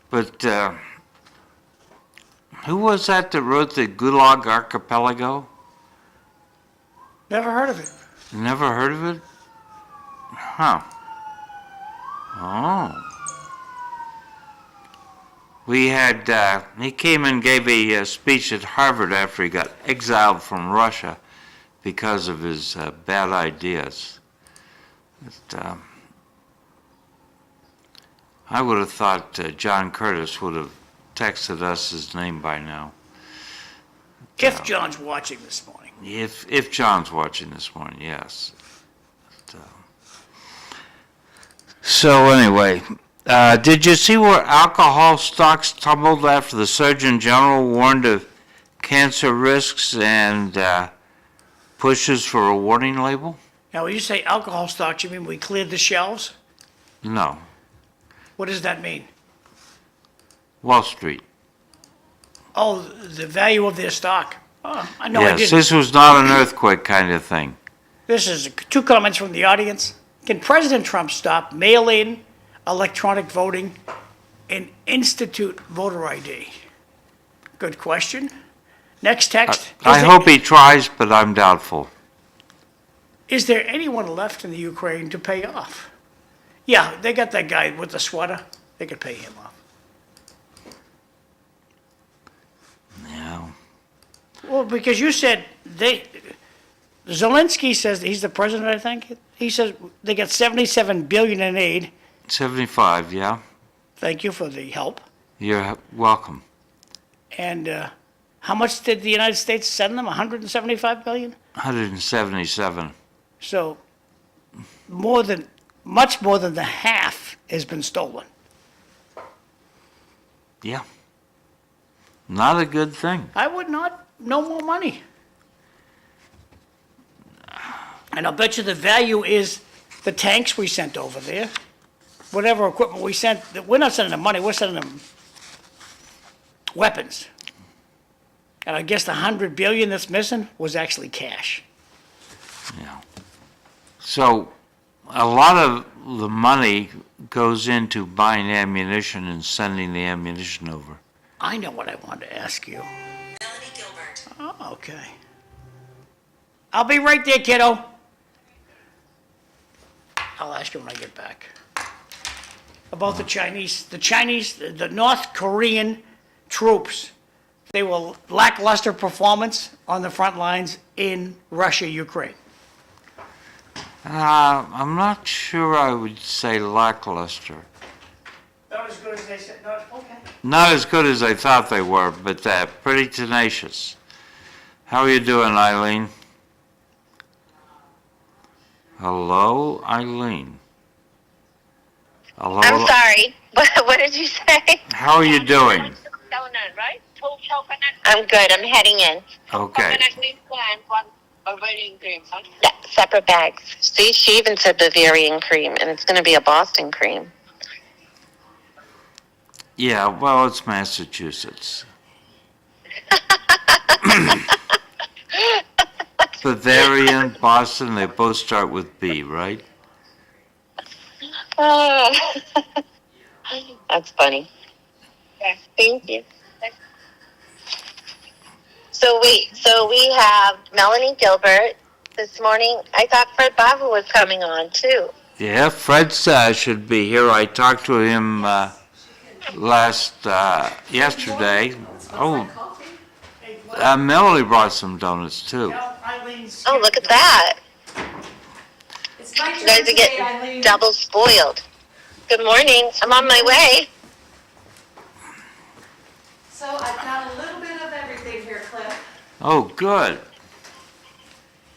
But who was that wrote the Gulag Archipelago? Never heard of it. Never heard of it? Huh. Oh. We had, he came and gave a speech at Harvard after he got exiled from Russia because of his bad ideas. But, I would have thought John Curtis would have texted us his name by now. If John's watching this morning. If John's watching this morning, yes. But, so anyway, did you see where alcohol stocks tumbled after the Surgeon General warned of cancer risks and pushes for a warning label? Now, when you say alcohol stocks, you mean we cleared the shelves? No. What does that mean? Wall Street. Oh, the value of their stock. Oh, I know I Yes, didn't. this was not an earthquake kind of thing. This is two comments from the audience. Can President Trump stop mail-in electronic voting and institute voter ID? Good question. Next text. I hope he tries, but I'm doubtful. Is there anyone left in the Ukraine to pay off? Yeah, they got that guy with the sweater. They could pay him off. Yeah. Well, because you said Zelensky says he's the president, I think. He says they got $77 billion in aid. 75, yeah. Thank you for the help. You're welcome. And how much did the United States send them? $175 billion? 177. So much more than the half has been stolen. Yeah. Not a good thing. I would not, no more money. And I'll bet you the value is the tanks we sent over there, whatever equipment we sent. We're not sending them money, we're sending them weapons. And I guess the $100 billion that's missing was actually cash. Yeah. So a lot of the money goes into buying ammunition and sending the ammunition over. I know what I wanted to ask you. Melanie Gilbert. Oh, okay. I'll be right there, kiddo. I'll ask you when I get back. About the North Korean troops. They were lackluster performance on the front lines in Russia, Ukraine. I'm not sure I would say lackluster. Not as good as they said, okay. Not as good as I thought they were, but pretty tenacious. How are you doing, Eileen? Hello, Eileen. Hello. I'm sorry. What did you say? How are you doing? Right? Two coconut, I'm good. I'm heading in. Okay. coconut milk and one Bavarian cream. Huh? Yeah, separate bags. See, she even said Bavarian cream, and it's going to be a Boston cream. Yeah, well, it's Massachusetts. Bavarian, Boston, they both start with B, right? That's funny. Yeah. Thank you. So we have Melanie Gilbert this morning. I thought Fred Bahou was coming on too. Yeah, Fred should be here. I talked to him yesterday. Oh, Melanie brought some donuts too. Oh, look at that. It's my You turn guys are today, getting Eileen. double spoiled. Good morning. I'm on my way. So I've got a little bit of everything here, Cliff. Oh, good.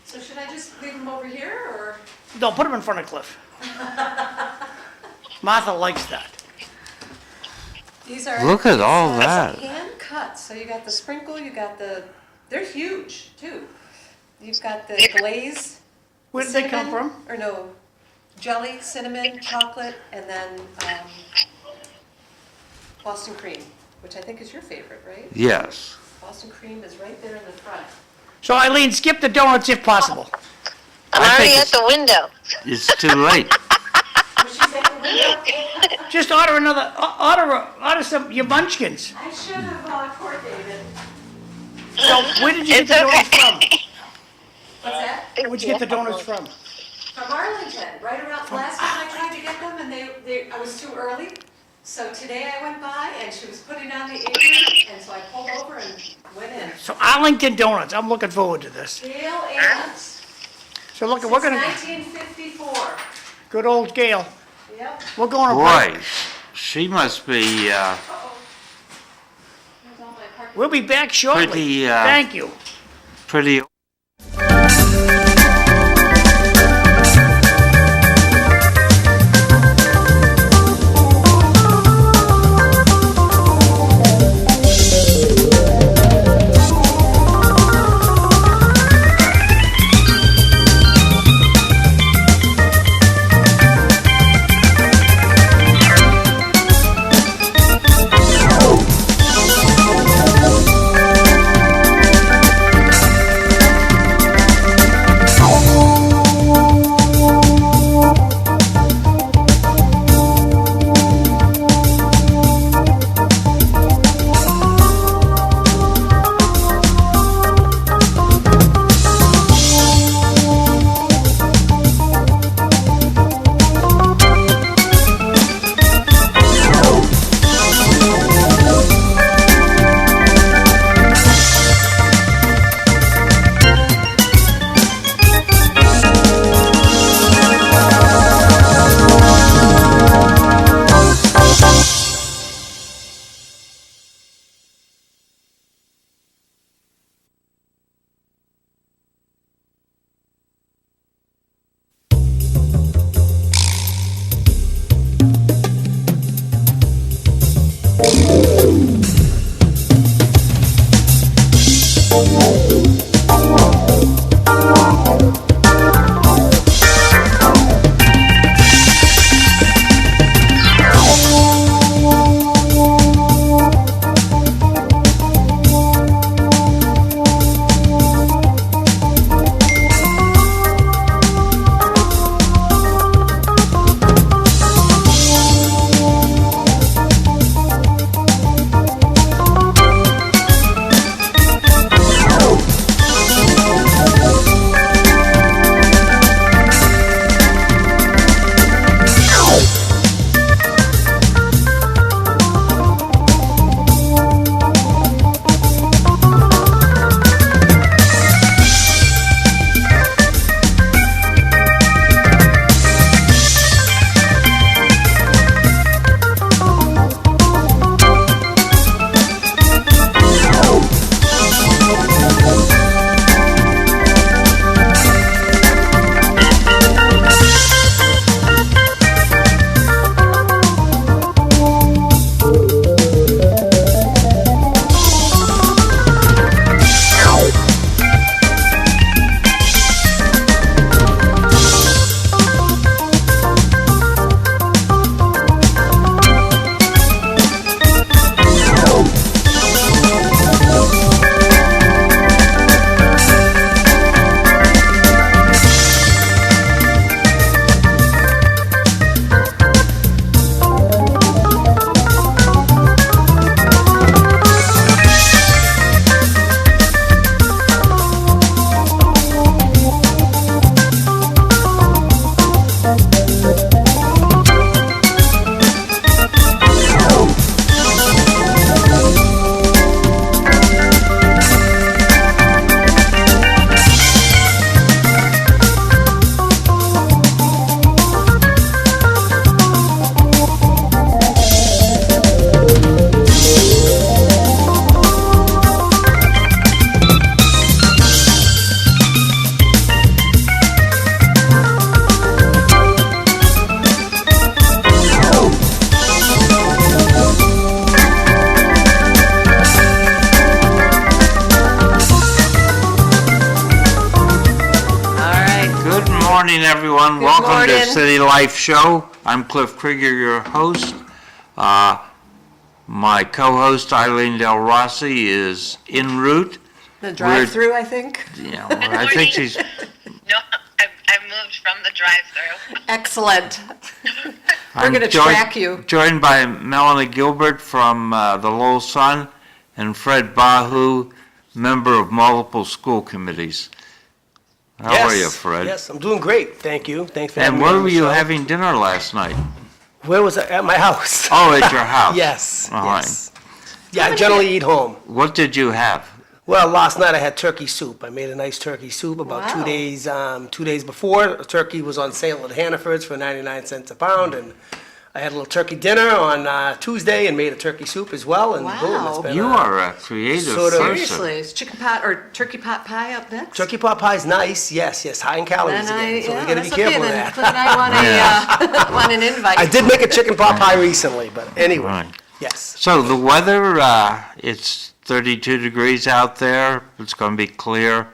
So should I just leave them over here, or? No, put them in front of Cliff. Martha likes that. These are. Look at all it's, that. Hand cut, so you got the sprinkle, you got they're huge, too. You've got the glaze. Where did they come cinnamon- from? Or no, jelly, cinnamon, chocolate, and then Boston cream, which I think is your favorite, right? Yes. Boston cream is right there in the front. So Eileen, skip the donuts if possible. I'm I already think at the window. It's too late. What she say? Just order another, order some, your munchkins. I should have coordinated. So where did you get It's the donuts okay. from? What's that? Where'd you get the donuts from? From Arlington, right around, last time I tried to get them and I was too early. So today I went by and she was putting on the apron, and so I pulled over and went in. So Arlington Donuts, I'm looking forward to this. Gail Ames, So look, since we're gonna, 1954. good old Gail, Yep. we're going to break. Boy, she must be Uh-oh. There's all my parking. We'll be back shortly. Pretty, Thank you. pretty everyone. Welcome to morning. City Life Show. I'm Cliff Krieger, your host. My co-host Eileen Delrossi is en route. The drive-through, I think. Yeah, well, I think she's. No, I moved from the drive-through. Excellent. We're I'm going to track you. Joined by Melanie Gilbert from the Lowell Sun and Fred Bahou, member of multiple school committees. How are you, Fred? Yes, I'm doing great, thank you. Thanks for having And me where on were the you show. having dinner last night? Where was I? At my house. Oh, at your house. Yes, All right. yes. Yeah, I generally eat home. What did you have? Well, last night I had turkey soup. I made a nice turkey soup about Wow. 2 days before. Turkey was on sale at Hannaford's for 99 cents a pound, and I had a little turkey dinner on Tuesday and made a turkey soup as well, and boom, Wow. it's been You are a creative sort of- person. Seriously, is chicken pot or turkey pot pie up next? Turkey pot pie's nice, yes, high in calories again, so we gotta be that's careful okay, of then that. Cliff and I want want an invite. I did make a chicken pot pie recently, but anyway, Right. yes. So the weather, it's 32 degrees out there. It's going to be clear,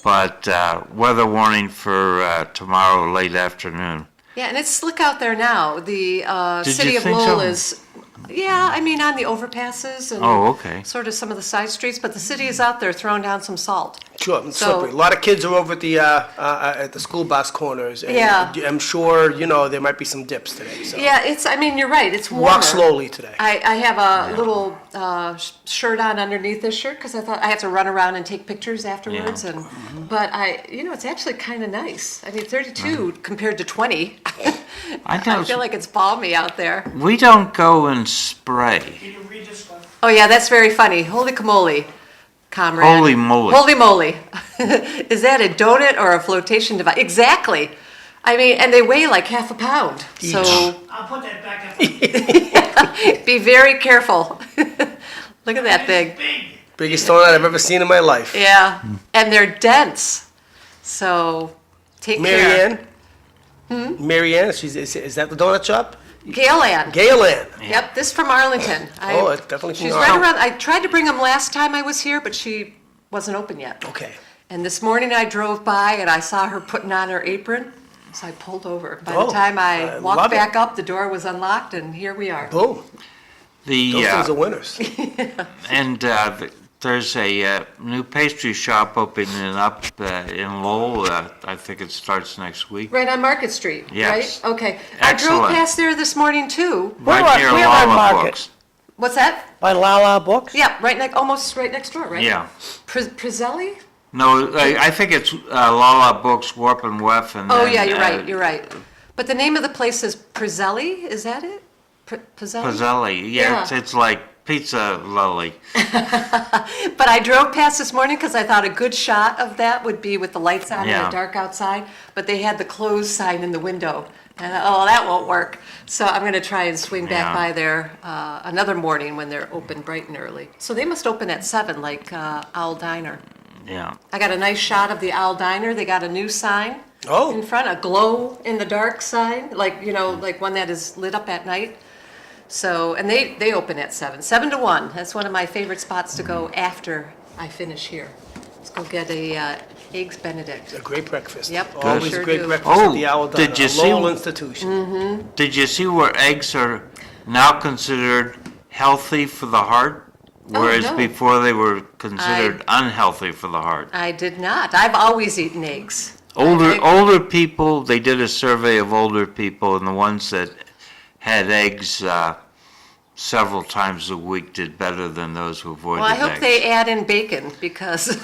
but weather warning for tomorrow late afternoon. Yeah, and it's slick out there now. The Did city you of think Lowell so? is, yeah, I mean, on the overpasses and Oh, okay. sort of some of the side streets, but the city is out there throwing down some salt. Sure, it's So- slippery. A lot of kids are over at the school bus corners. And Yeah. I'm sure, there might be some dips today, so. Yeah, I mean, you're right, it's warmer. Walk slowly today. I have a little shirt on underneath this shirt because I thought I have to run around and take pictures afterwards. Yeah. But it's actually kind of nice. I mean, 32 compared to 20. I know I feel like it's balmy out there. we don't go and spray. Can you read this one? Oh yeah, that's very funny. Holy camole, comrade. Holy moly. Holy moly. Is that a donut or a flotation device? Exactly. I mean, and they weigh like half a pound. So I'll put that back up. be very careful. Look at that thing. Big. Biggest donut I've ever seen in my life. Yeah, and they're dense. So take Mary care. Ann? Mary Ann, is that the donut shop? Gail Ann. Gail Ann. Yep, this from Arlington. Oh, it's definitely from She's Arlington. right around. I tried to bring them last time I was here, but she wasn't open yet. Okay. And this morning I drove by and I saw her putting on her apron, so I pulled over. By Oh, the time I I walked love it. back up, the door was unlocked, and here we are. Boom. The Those things are winners. and there's a new pastry shop opening up in Lowell. I think it starts next week. Right on Market Street, Yes. right? Okay. I drove Excellent. past there this morning too. Right near where on Lala Market? Books. What's that? By Lala Books? Yeah, almost right next door, right? Yeah. Prezzelli? No, I think it's Lala Books, Warp and Weft, and Oh, then, yeah, you're right. But the name of the place is Prezzelli, is that it? Prezzelli? Pizzelli. Yeah, Yeah. it's like Pizza Lily. But I drove past this morning because I thought a good shot of that would be with the lights on and Yeah. the dark outside, but they had the closed sign in the window. And that won't work. So I'm going to try and swing back Yeah. by there another morning when they're open bright and early. So they must open at 7, like Owl Diner. Yeah. I got a nice shot of the Owl Diner. They got a new sign Oh. in front, a glow in the dark sign, like one that is lit up at night. So, and they open at 7 to 1. That's one of my favorite spots to go after I finish here. Let's go get a Eggs Benedict. A great breakfast. Yep, Always sure a great do. breakfast Oh, at the Owl Diner. did you a see- Lowell institution. Did you see where eggs are now considered healthy for the heart? Whereas no. before they were considered unhealthy for the heart. I did not. I've always eaten eggs. Older people, they did a survey of older people, and the ones that had eggs several times a week did better than those who avoided Well, I eggs. hope they add in bacon because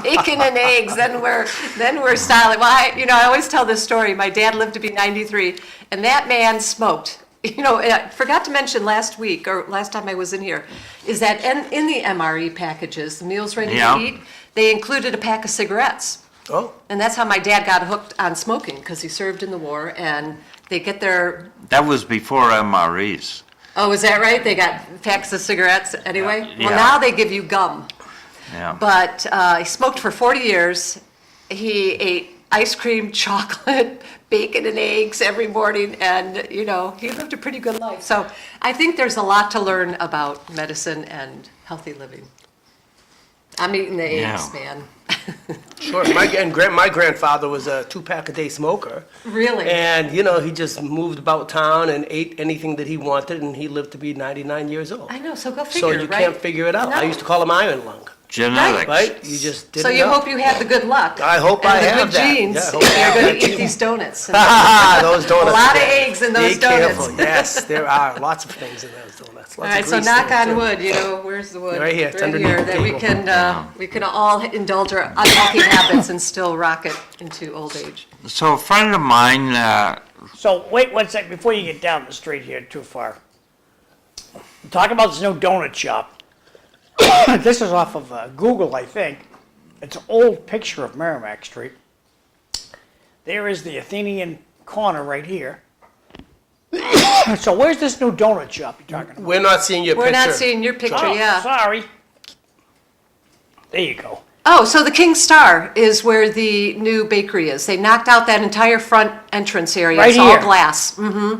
bacon and eggs, then we're styling. Well, I always tell this story. My dad lived to be 93, and that man smoked. I forgot to mention last week, or last time I was in here, is that in the MRE packages, the Meals Ready Yeah. to Eat, they included a pack of cigarettes. Oh, And that's how my dad got hooked on smoking, because he served in the war, and they get their, That was before MREs. oh, is that right? They got packs of cigarettes anyway? Yeah. Well, now they give you gum. Yeah. But he smoked for 40 years. He ate ice cream, chocolate, bacon, and eggs every morning, and he lived a pretty good life. So I think there's a lot to learn about medicine and healthy living. I'm eating the eggs, Yeah. man. Sure, my grandfather was a 2-pack-a-day smoker. Really? And, you know, he just moved about town and ate anything that he wanted, and he lived to be 99 years old. I know, so go So figure, you right? can't figure it out. I No. used to call him iron lung, Genetics. right? You just didn't So you know. hope you had the good luck. I hope I have And the that. good genes. Yeah, I hope I You're have going that to eat too. these donuts. And Those donuts. A lot of yeah. eggs in those Be donuts. careful. Yes, there are lots of things in those donuts. All right, so knock on wood, you know, where's the wood? Right here, it's underneath here, the that table. we can all indulge our unhealthy habits and still rock it into old age. So a friend of mine, So wait one sec before you get down the street here too far. Talk about this new donut shop. This is off of Google, I think. It's an old picture of Merrimack Street. There is the Athenian corner right here. So where's this new donut shop you're talking about? We're not seeing your We're picture. not seeing your picture, Oh, yeah. sorry. There you go. Oh, so the King Star is where the new bakery is. They knocked out that entire front entrance area. Right It's all here. glass.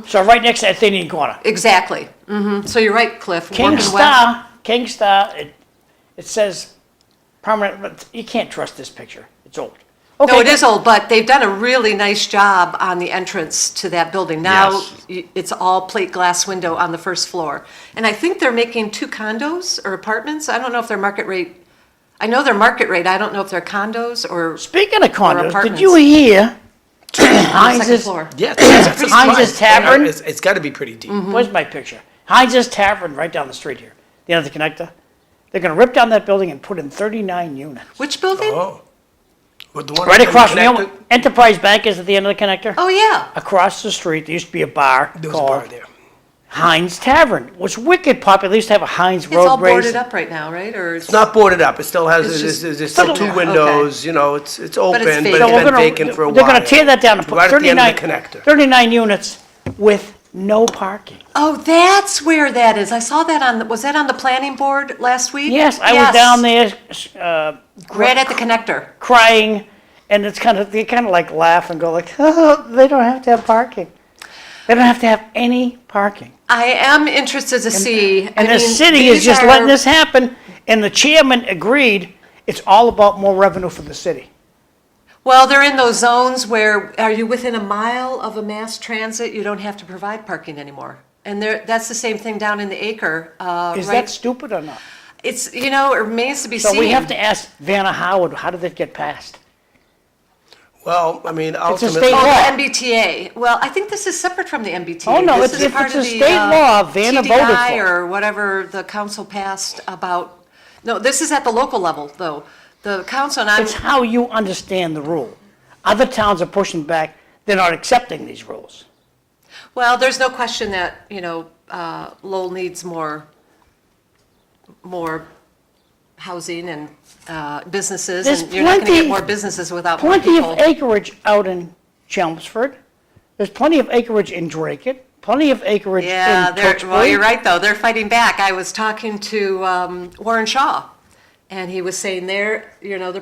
So right next to Athenian corner. Exactly. So you're right, Cliff. King Working well. Star, it says permanent, but you can't trust this picture. It's old. No, Okay, it is old, but they've done a really nice job on the entrance to that building. Now, Yes. it's all plate glass window on the first floor. And I think they're making 2 condos or apartments. I don't know if they're market rate. I know they're market rate. I don't know if they're condos or Speaking of condos, did apartments. you hear second Heinz's, floor. Yeah, it's pretty Heinz's smart. Tavern? It's got to be pretty deep. Where's my picture? Heinz's Tavern right down the street here, the end of the connector. They're gonna rip down that building and put in 39 units. Which building? Oh. With the one Right that's across from connected, the Enterprise Bank is at the end of the connector. Oh, yeah. Across the street, there used to be a bar There was a bar called there. Heinz Tavern. It was wicked popular. They used to have a Heinz It's all road race. boarded up right now, right? Or It's not boarded up. It still has, It's there's just there's still sitting 2 there. windows, you know, it's open, but it's vacant. So we're been gonna, vacant for a while. they're gonna tear that down and put Right at the end of 39, the connector. 39 units with no parking. Oh, that's where that is. I saw that was that on the planning board last week? Yes, I was down there, Right at the connector. crying, and they kind of like laugh and go like, oh, they don't have to have parking. They don't have to have any parking. I am interested to see. And the city is just letting this happen, and the chairman agreed, it's all about more revenue for the city. Well, they're in those zones where, are you within a mile of a mass transit? You don't have to provide parking anymore. And that's the same thing down in the acre, Is right? that stupid or not? It's, it remains to be seen. So we have to ask Vanna Howard, how did it get passed? Well, I mean, a state ultimately, Oh, law. the MBTA. Well, I think this is separate from the MBTA. Oh, no, This it's- is if part it's a of the, state law, Vanna voted TDI for it. or whatever the council passed about, no, this is at the local level, though. The council, and I'm, It's how you understand the rule. Other towns are pushing back, they're not accepting these rules. well, there's no question that, Lowell needs more housing and businesses, There's and you're not going to plenty- get more businesses without more Plenty people. of acreage out in Chelmsford. There's plenty of acreage in Drake, plenty of acreage Yeah, in well, Tewksbury. you're right, though. They're fighting back. I was talking to Warren Shaw, and he was saying they're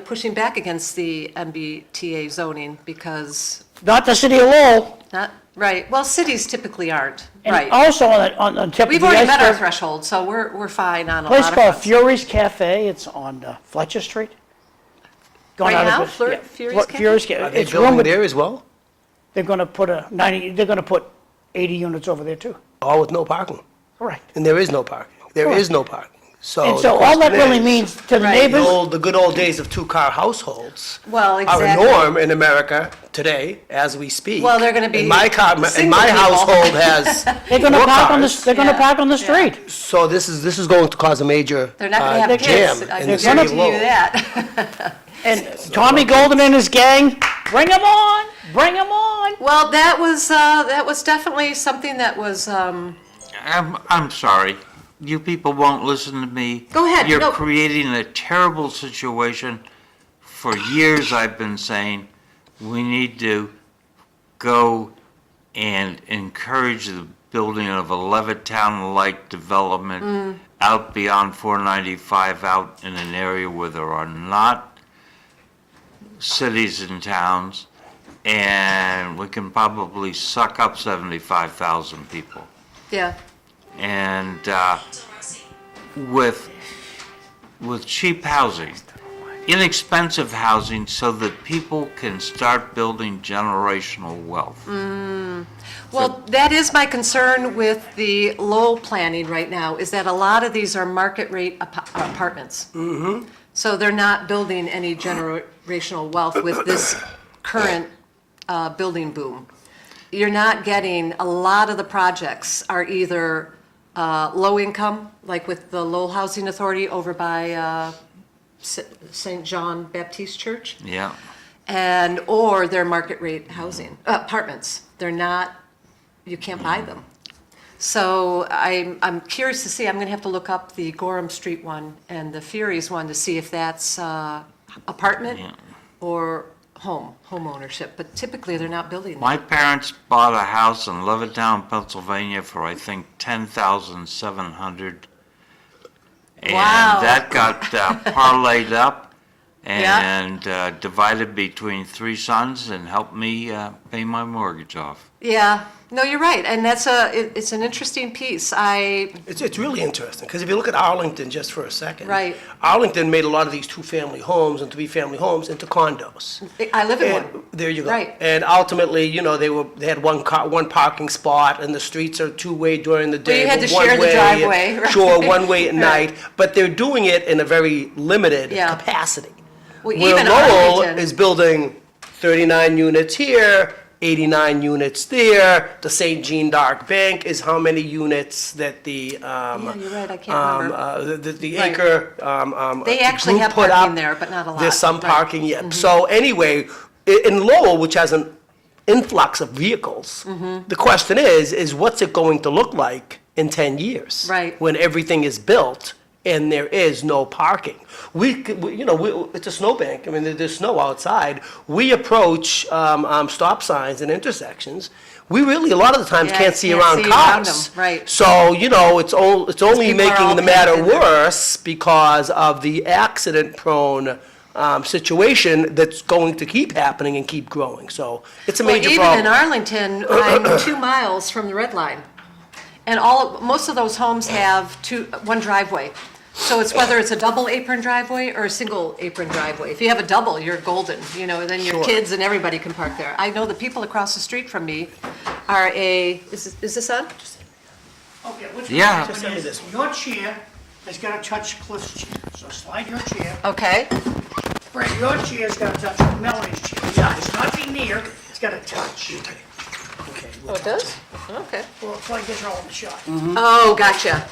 pushing back against the MBTA zoning because, Not the city of Lowell. not, right, well, cities typically aren't, And right. also on tip of We've the already met our iceberg, threshold, so we're fine on a place lot of called fronts. Fury's Cafe, it's on Fletcher Street. Going Right out of now, it- Fleur- yeah, Fury's Cafe? Fury's are Cafe. they It's building rumored there as well? they're gonna put 80 units over there too. All with no parking. Correct. And there is no parking. There Correct. is no parking. So And the so all that question really is, means to the Right. neighbors, the good old days of 2-car households Well, are a exactly. norm in America today as we speak. Well, they're gonna be And my single people. household has they're gonna four park on the, cars. they're gonna Yeah, park on the yeah. street. So this is going to cause a major They're not going to have jam kids, I in can the city of guarantee you Lowell. that. And Tommy Golden and his gang, bring them on, bring them on. Well, that was definitely something that was, I'm sorry. You people won't listen to me. Go ahead, You're no. creating a terrible situation. For years, I've been saying we need to go and encourage the building of a Levittown-like development out beyond 495, out in an area where there are not cities and towns, and we can probably suck up 75,000 people. yeah. And with cheap housing, inexpensive housing so that people can start building generational wealth. Well, that is my concern with the Lowell planning right now, is that a lot of these are market rate apartments. So they're not building any generational wealth with this current building boom. You're not getting, a lot of the projects are either low income, like with the Lowell Housing Authority over by St. John Baptiste Church, Yeah. or they're market rate housing, apartments. They're not, you can't buy them. So I'm curious to see, I'm gonna have to look up the Gorham Street one and the Furies one to see if that's apartment or home ownership, but typically they're not building My that. parents bought a house in Levittown, Pennsylvania for, I think, $10,700. Wow. And that got parlayed up Yeah. and divided between 3 sons and helped me pay my mortgage off. Yeah, no, you're right, and it's an interesting piece. It's really interesting, because if you look at Arlington just for a second. Right. Arlington made a lot of these 2-family homes and 3-family homes into condos. I live in And one. there you go. Right. And ultimately, they had one parking spot, and the streets are 2-way during the day. you had but to share the one-way, driveway, right. Sure, 1-way at Right. night, but they're doing it in a very limited Yeah. capacity. Well, Where even Lowell Arlington. is building 39 units here, 89 units there. The St. Jean D'Arc Bank is how many units that the Yeah, you're right, I can't remember. the Right. Acre They actually group have put parking up. there, but not a lot. There's some Right. Mm-hmm. parking yet. So anyway, in Lowell, which has an influx of vehicles, Mm-hmm. the question is what's it going to look like in 10 years? Right. When everything is built and there is no parking. It's a snowbank. I mean, there's snow outside. We approach stop signs and intersections. We really, a lot of the times, Yeah, can't see can't around see around cars. them, right. So, it's only people are all making the packed matter in there. worse because of the accident-prone situation that's going to keep happening and keep growing. So it's a Well, major even in problem. Arlington, I'm 2 miles from the red line. And most of those homes have one driveway. So it's whether it's a double apron driveway or a single apron driveway. If you have a double, you're golden, then your Sure. kids and everybody can park there. I know the people across the street from me are is this on? Okay, what's Yeah. gonna Just send happen me is, this your chair has gotta touch Cliff's chair, so slide your chair. Okay. Fred, your chair's gotta touch Melanie's chair. Yeah, it's not be near, it's gotta touch. Okay, Oh, it does? Okay. Well, it's like this all in the shot. Oh, gotcha.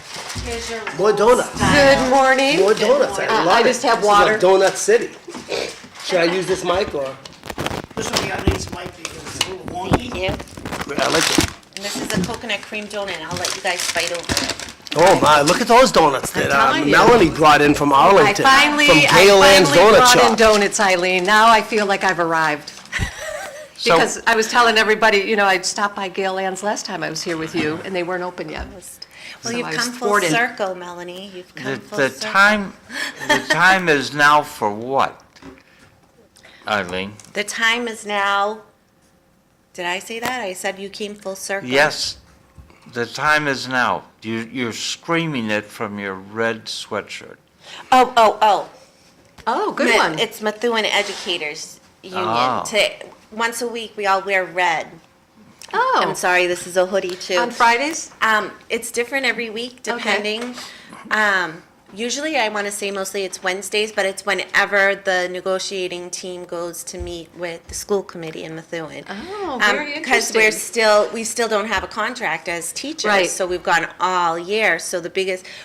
Here's your More donuts. Good morning. More donuts. I love I it. just have This is like water. Donut City. Should I use this mic or? This will be Eileen's mic because it's a little wonky. I like it. And this is a coconut cream donut. I'll let you guys fight over it. Oh my, look at those donuts that telling you. Melanie brought in from I Arlington. finally From Gale Ann's Donut brought in Shop. donuts, Eileen. Now I feel like I've arrived. So- Because I was telling everybody, I'd stopped by Gale Ann's last time I was here with you, and they weren't open yet. Well, So you've I was come full thwarted. circle, Melanie. You've come full The circle. time is now for what, Eileen? The time is now. Did I say that? I said you came full circle. Yes, the time is now. You're screaming it from your red sweatshirt. Oh. Oh, good one. It's Methuen Educators Union. Oh. Once a week, we all wear red. Oh, I'm sorry, this is a hoodie too. on Fridays? It's different every week, Okay. depending. Usually, I want to say mostly it's Wednesdays, but it's whenever the negotiating team goes to meet with the school committee in Methuen. Oh, very Because interesting. we still don't have a contract as teachers, Right. so we've gone all year. So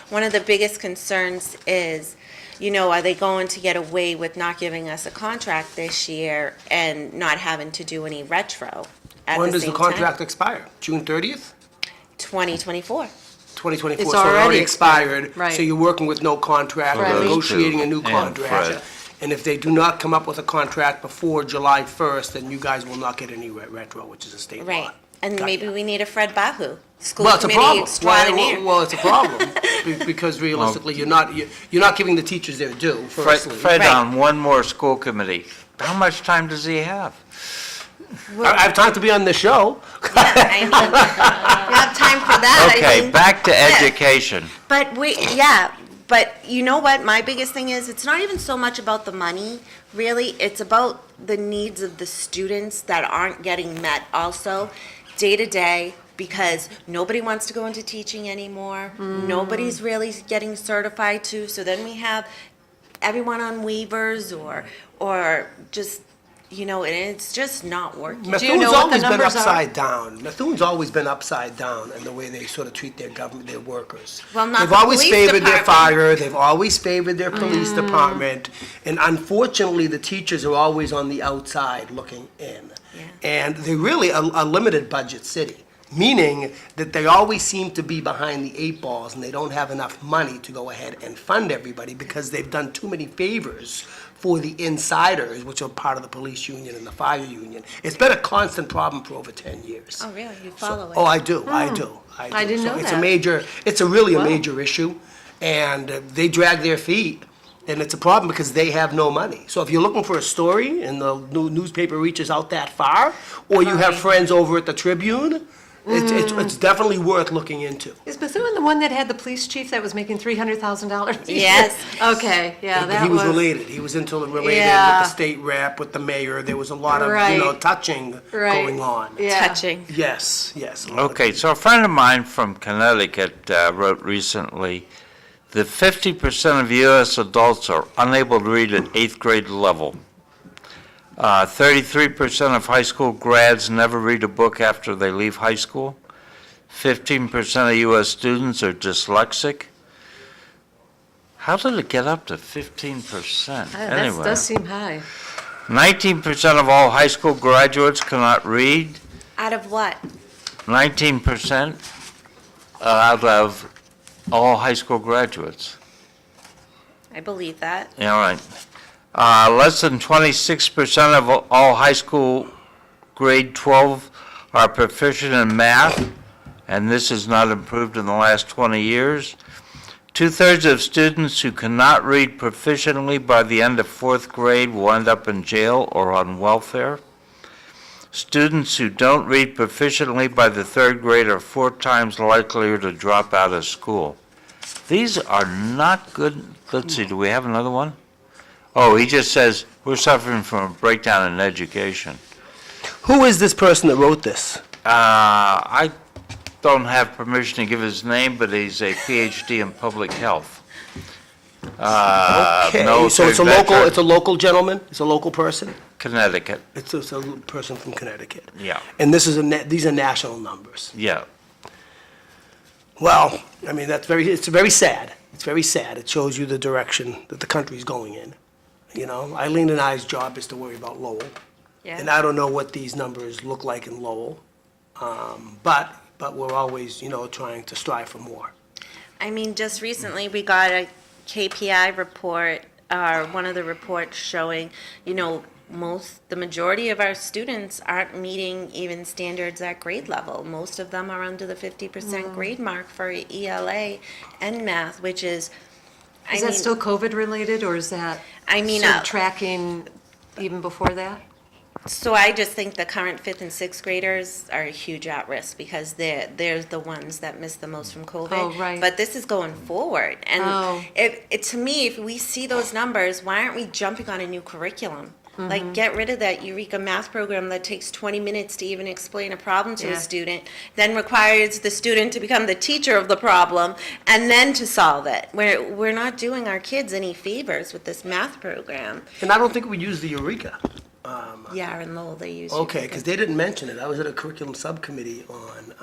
one of the biggest concerns is, are they going to get away with not giving us a contract this year and not having to do any retro at When the does the same time? contract expire? June 30th? 2024. 2024, It's so it already already expired. Right. So you're working with no contract, Right. or Me negotiating a new And contract. Fred. And if they do not come up with a contract before July 1st, then you guys will not get any retro, which is a state law. Right, and Got maybe ya. we need a Fred Bahou, school Well, it's a committee problem. extraordinaire. Well, it's a problem, because realistically, you're not giving the teachers their due, firstly. Fred Right. on one more school committee. How much time does he have? I have time to be on the show. Yeah, I mean, we have time for that. I Okay, mean, back to education. But But you know what? My biggest thing is, it's not even so much about the money, really. It's about the needs of the students that aren't getting met also day to day, because nobody wants to go into teaching anymore. Nobody's really getting certified to. So then we have everyone on waivers or just, and it's just not working. you Methune's know what the always been numbers are? upside down. Methune's always been upside down in the way they sort of treat their government, their workers. Well, not They've the always police favored their department. fire, they've always favored their police department, and unfortunately, the teachers are always on the outside looking in. Yeah. And they're really a limited budget city, meaning that they always seem to be behind the eight balls and they don't have enough money to go ahead and fund everybody because they've done too many favors for the insiders, which are part of the police union and the fire union. It's been a constant problem for over 10 years. Oh, really? You follow it? Oh, I do, I do. I didn't So know it's that. a major, it's really a major issue, and they drag their feet, and it's a problem because they have no money. So if you're looking for a story and the newspaper reaches out that far, or you have friends over at the Tribune, it's definitely worth looking into. Is Bethune the one that had the police chief that was making $300,000? Yes. Okay, yeah, But that he was was. related, he was related with Yeah. the state rep, with the mayor, there was a lot of, Right. touching Right. going on. Yeah. Touching. Yes, yes. a lot of- Okay, so a friend of mine from Connecticut wrote recently that 50% of U.S. adults are unable to read at 8th grade level. 33% of high school grads never read a book after they leave high school. 15% of U.S. students are dyslexic. How did it get up to 15%? That Anyway, does seem high. 19% of all high school graduates cannot read. Out of what? 19% out of all high school graduates. I believe that. Yeah, all right. Less than 26% of all high school grade 12 are proficient in math, and this has not improved in the last 20 years. 2/3 of students who cannot read proficiently by the end of 4th grade will end up in jail or on welfare. Students who don't read proficiently by the 3rd grade are 4 times likelier to drop out of school. These are not good. Let's see, do we have another one? Oh, he just says, we're suffering from a breakdown in education. Who is this person that wrote this? I don't have permission to give his name, but he's a PhD in public health. Okay, military so it's a veteran. local gentleman, it's a local person? Connecticut, It's a person from Connecticut. yeah, And this is these are national numbers. yeah. Well, I mean, it's very sad. It's very sad. It shows you the direction that the country's going in. Eileen and I's job is to worry about Lowell. And Yeah. I don't know what these numbers look like in Lowell. But we're always, trying to strive for more. I mean, just recently, we got a KPI report, one of the reports showing, the majority of our students aren't meeting even standards at grade level. Most of them are under the 50% grade mark for ELA and math, which is, Is that still COVID related, or is that I mean, sort of tracking even before that? So I just think the current 5th and 6th graders are huge at risk because they're the ones that miss the most from COVID. Oh, right. But this is going forward. And Oh. to me, if we see those numbers, why aren't we jumping on a new curriculum? Mm-hmm. Like, get rid of that Eureka math program that takes 20 minutes to even explain a problem to Yeah. a student, then requires the student to become the teacher of the problem, and then to solve it. We're not doing our kids any favors with this math program. And I don't think we use the Eureka. Yeah, in Lowell, they use Okay, Eureka. because they didn't mention it. I was at a curriculum subcommittee on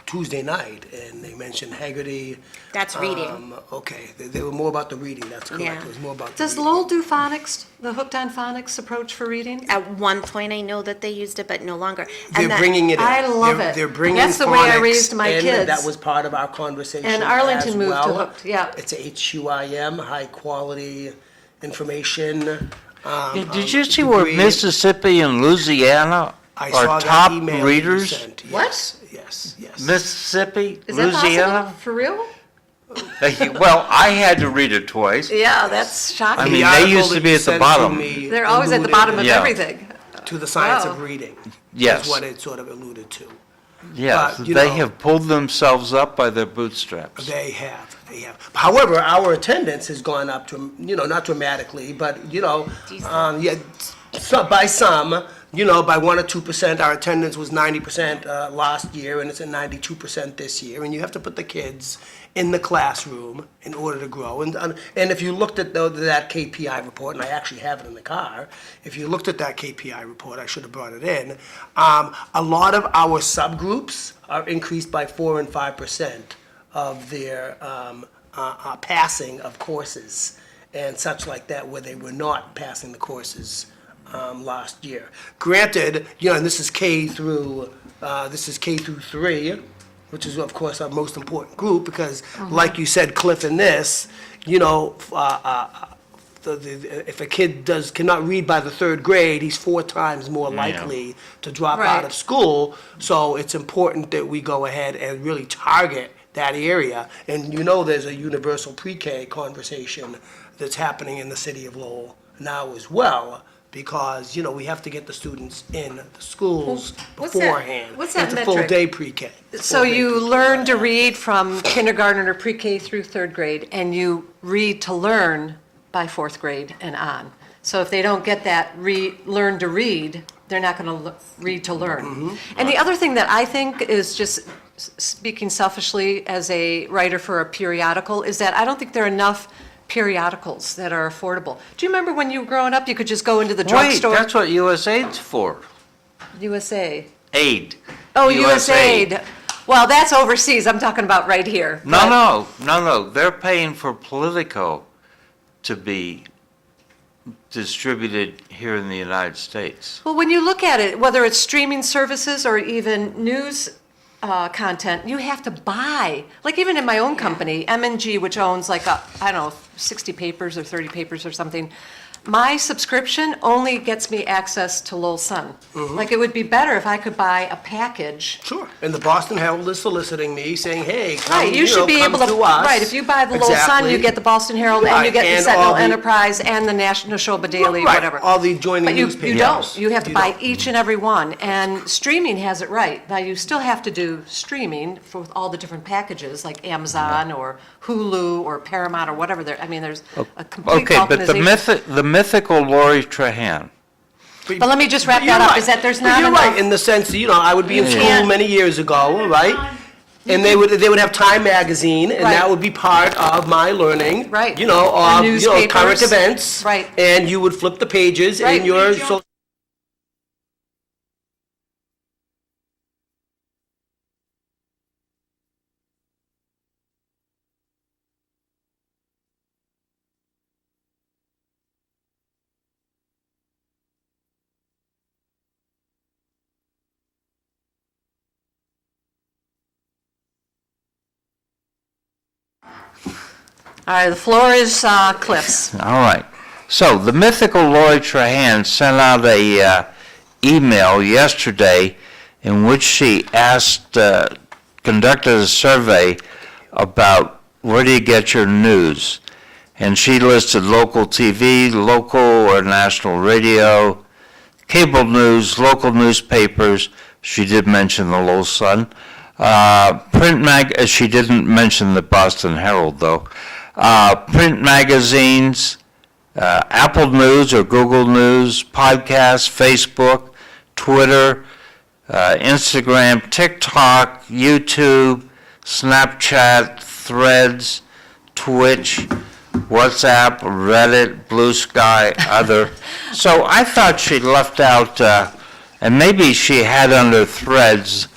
Tuesday night, and they mentioned Haggerty. That's reading. Okay, they were more about the reading, that's correct. Yeah. It was more about the Does reading. Lowell do phonics, the hooked on phonics approach for reading? At one point, I know that they used it, but no longer. They're bringing it in. I love They're- it. They're bringing That's the way I phonics raised my in. kids. That was part of our conversation And Arlington as moved to well. hooked, yeah. It's HUIM, high quality information. Did you see where degree. Mississippi and Louisiana I saw are that top email that you readers? sent. What? Yes, yes. Mississippi, Is that Louisiana? possible? For real? Well, I had to read it twice. Yeah, that's I shocking. mean, The they article used to that be you at the sent to bottom. me They're always at the alluded bottom of Yeah. everything. To the science Wow. of reading. Yes. Is what it sort of alluded to. Yes, But, you they know, have pulled themselves up by their bootstraps. They have. However, our attendance has gone up to, not dramatically, but, yeah, by some, by 1 or 2%, our attendance was 90% last year, and it's at 92% this year. And you have to put the kids in the classroom in order to grow. And if you looked at that KPI report, and I actually have it in the car, if you looked at that KPI report, I should have brought it in, a lot of our subgroups are increased by 4 and 5% of their passing of courses and such like that, where they were not passing the courses last year. Granted, and this is K through 3, which is of course our most important group, because like you said, Cliff, in this, if a kid cannot read by the 3rd grade, he's 4 times more likely to drop out Right. of school. So it's important that we go ahead and really target that area. And there's a universal pre-K conversation that's happening in the city of Lowell now as well, because, we have to get the students in the schools What's that- beforehand. what's that It's a metric? full-day pre-K. So you learn to read from kindergarten or pre-K through 3rd grade, and you read to learn by 4th grade and on. So if they don't get that learn to read, they're not going to read to learn. And the other thing that I think is, just speaking selfishly as a writer for a periodical, is that I don't think there are enough periodicals that are affordable. Do you remember when you were growing up, you could just go into the Wait, drugstore? that's what USAID's for. USA. Aid. Oh, USAID. USAID. Well, that's overseas. I'm talking about right here. But- No. They're paying for Politico to be distributed here in the United States. Well, when you look at it, whether it's streaming services or even news content, you have to buy. Like even in my own company, M&G, which owns like, 60 papers or 30 papers or something, my subscription only gets me access to Lowell Sun. Like, it would be better if I could buy a package. Sure, and the Boston Herald is soliciting me, saying, hey, come, Right, you should be come able to, us. right, if you buy the Lowell Sun, Exactly. you get the Boston Herald, and you Right, get the and Sentinel all the- Enterprise, and the National Neshoba Daily, Right, whatever. all the adjoining But you newspapers. don't, you have to You buy don't. each and every one, and streaming has it right. Now, you still have to do streaming for all the different packages, like Amazon, or Hulu, or Paramount, or whatever, there's a complete Okay, but balkanization. the mythical Lori Trahan. But let me just wrap But that you're up, right. is that there's But not you're enough. right, in the sense that, I would be in school can't- many years ago, right? And they would have Time Magazine, and Right. that would be part of my learning. Right. Of, Or current newspapers. events. Right. And you would flip the pages Right. in your, so All right, the floor is Cliff's. All right. So the mythical Lori Trahan sent out a email yesterday in which she asked, conducted a survey about where do you get your news. And she listed local TV, local or national radio, cable news, local newspapers. She did mention the Lowell Sun. She didn't mention the Boston Herald, though. Print magazines, Apple News or Google News, podcasts, Facebook, Twitter, Instagram, TikTok, YouTube, Snapchat, Threads, Twitch, WhatsApp, Reddit, Blue Sky, other. So I thought she left out, and maybe she had under Threads,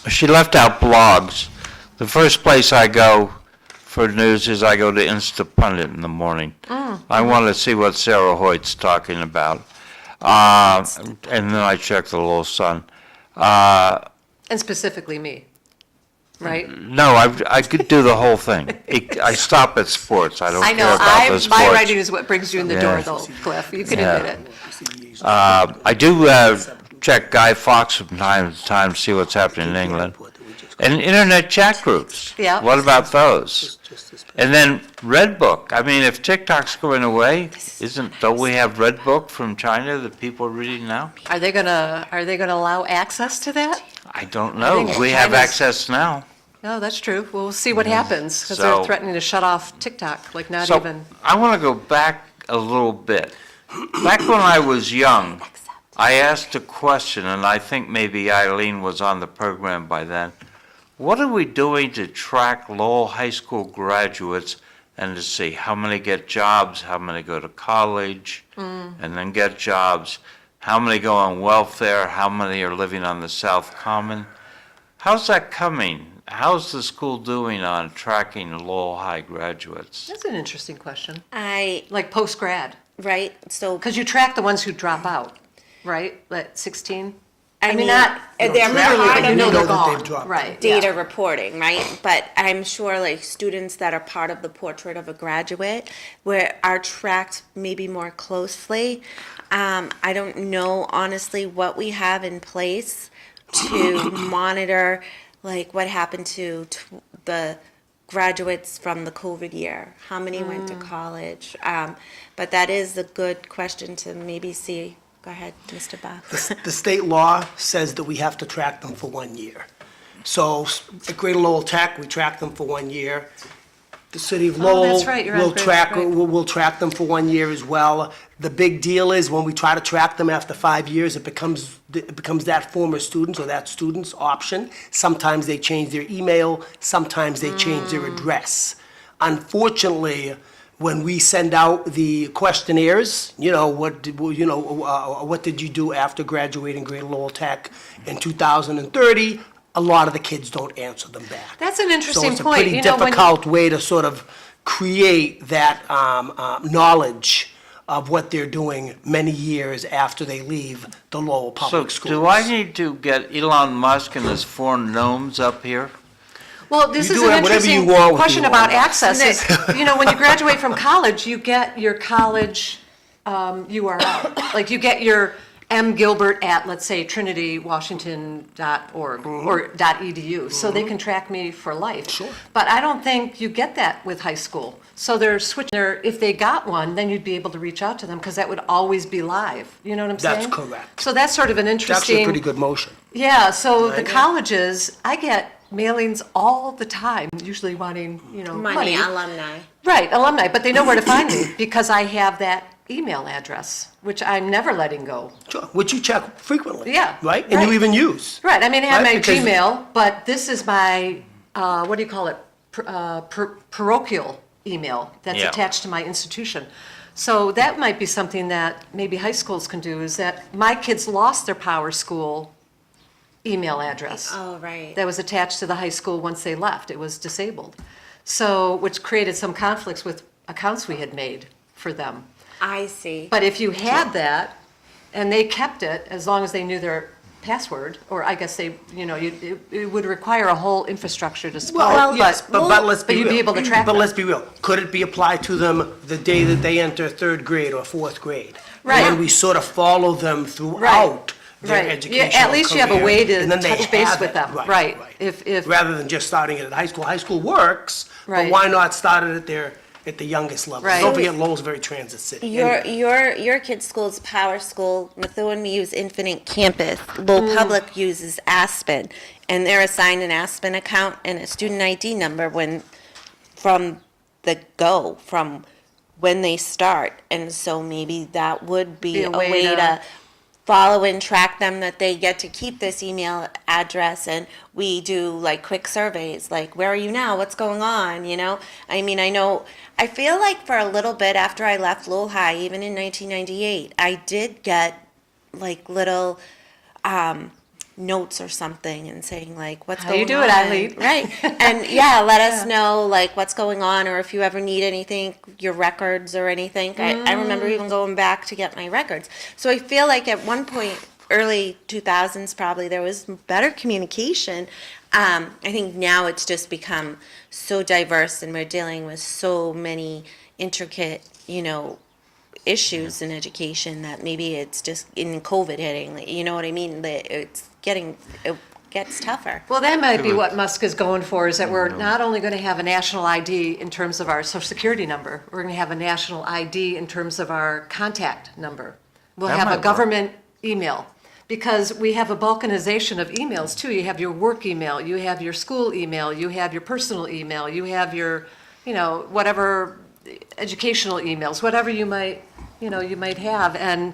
she left out blogs. The first place I go for news is I go to Instapundit in the morning. I want to see what Sarah Hoyt's talking about. And then I check the Lowell Sun. And specifically me, right? No, I could do the whole thing. I stop at sports. I don't I care know, about the sports. my writing is what brings you in the door, Yeah. though, Cliff, you can Yeah. admit it. I do check Guy Fawkes from time to time to see what's happening in England. And internet chat groups. Yeah. What about those? Just this past- And then Red Book. I mean, if TikTok's going away, don't we have Red Book from China that people are reading now? Are they gonna allow access to that? I don't know. think We have China's- access now. No, that's true. We'll see what happens, because So- they're threatening to shut off TikTok, like not So even. I want to go back a little bit. Back when I was young, I asked a question, and I think maybe Eileen was on the program by then. What are we doing to track Lowell High School graduates and to see how many get jobs, how many go to college, and then get jobs, how many go on welfare, how many are living on the South Common? How's that coming? How's the school doing on tracking Lowell High graduates? That's an interesting question. Like, Post-grad, right, so, because you track the ones who drop out, right? At 16? I mean, not they're literally, part but you of know the they're that gone. they've dropped Right, data yeah. reporting, right? But I'm sure like students that are part of the portrait of a graduate are tracked maybe more closely. I don't know honestly what we have in place to monitor like what happened to the graduates from the COVID year. How many went to college? But that is a good question to maybe see. Go ahead, Mr. Buff. The state law says that we have to track them for 1 year. So at Greater Lowell Tech, we track them for 1 year. The city of Oh, Lowell that's right, you're on will Greater- track, right. will track them for 1 year as well. The big deal is when we try to track them after 5 years, it becomes that former student's or that student's option. Sometimes they change their email, sometimes they change their address. Unfortunately, when we send out the questionnaires, what did you do after graduating Greater Lowell Tech in 2030? A lot of the kids don't answer them back. That's an interesting So point. it's a pretty You know, when you- difficult way to sort of create that knowledge of what they're doing many years after they leave the Lowell So Public Schools. do I need to get Elon Musk and his four gnomes up here? Well, this You is do an whatever you interesting want with question Elon about Musk. access. When you graduate from college, you get your college URL. Like you get your M. Gilbert at, let's say, trinitywashington.org or .edu, so they can track me for life. Sure. But I don't think you get that with high school. So they're switching. If they got one, then you'd be able to reach out to them because that would always be live. You know what I'm saying? That's correct. So that's sort of an It's actually a interesting. pretty good motion. Yeah, so the Right. colleges, I get mailings all the time, usually wanting, money. Alumni. Right, alumni, but they know where to find me because I have that email address, which I'm never letting go. Sure, which you check frequently. Yeah, Right? And you right. even use. Right, I mean, I have Right, my because- Gmail, but this is my, what do you call it? Parochial email that's Yeah. attached to my institution. So that might be something that maybe high schools can do, is that my kids lost their Power School email address. Oh, right. That was attached to the high school once they left. It was disabled. So, which created some conflicts with accounts we had made for them. I see. But if you had that, and they kept it, as long as they knew their password, or I guess they, it would require a whole infrastructure to support. Well, yes, but let's be But real. you'd be able to track But them. let's be real. Could it be applied to them the day that they enter third grade or fourth grade? Right. And then we sort of follow them throughout their Right. educational Yeah, at least you have a career, way to and then they touch base have with it. them. Right. If Rather than just starting it at high school. High school works, but Right. why not start it at the youngest level? Right. Don't forget Lowell's a very transit city. Your kid's school's Power School. Methuen, we use Infinite Campus. Lowell Public uses Aspen, and they're assigned an Aspen account and a student ID number from when they start. And so maybe that would be a way to follow and track them, that they get to keep this email address, and we do like quick surveys, like, where are you now? What's going on? I mean, I feel like for a little bit after I left Lowell High, even in 1998, I did get like little notes or something and saying like, what's How going you on? doing, Eileen? Right. And yeah, let us know like what's going on, or if you ever need anything, your records or anything. I remember even going back to get my records. So I feel like at one point, early 2000s probably, there was better communication. I think now it's just become so diverse, and we're dealing with so many intricate, issues in education, that maybe it's just in COVID hitting, you know what I mean? It's getting gets tougher. Well, that might be what Musk is going for, is that we're not only going to have a national ID in terms of our social security number, we're going to have a national ID in terms of our contact number. We'll That have might a work. government email, because we have a balkanization of emails too. You have your work email, you have your school email, you have your personal email, you have your, whatever educational emails, whatever you might have, and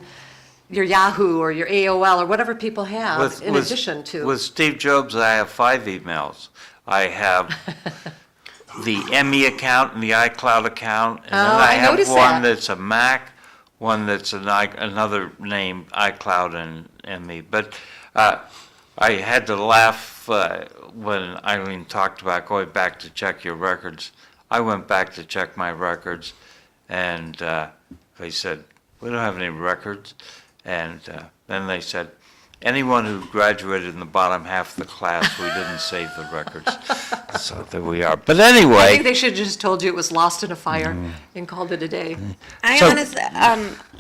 your Yahoo or your AOL or whatever people have in addition to. With Steve Jobs, I have 5 emails. I have the ME account and the iCloud account, and then I have noticed one that. that's a Mac, one that's another name, iCloud and ME. But I had to laugh when Eileen talked about going back to check your records. I went back to check my records, and they said, "We don't have any records." And then they said, anyone who graduated in the bottom half of the class, we didn't save the records. So there we are. But I think anyway, they should have just told you it was lost in a fire and called it a day. I So- honestly,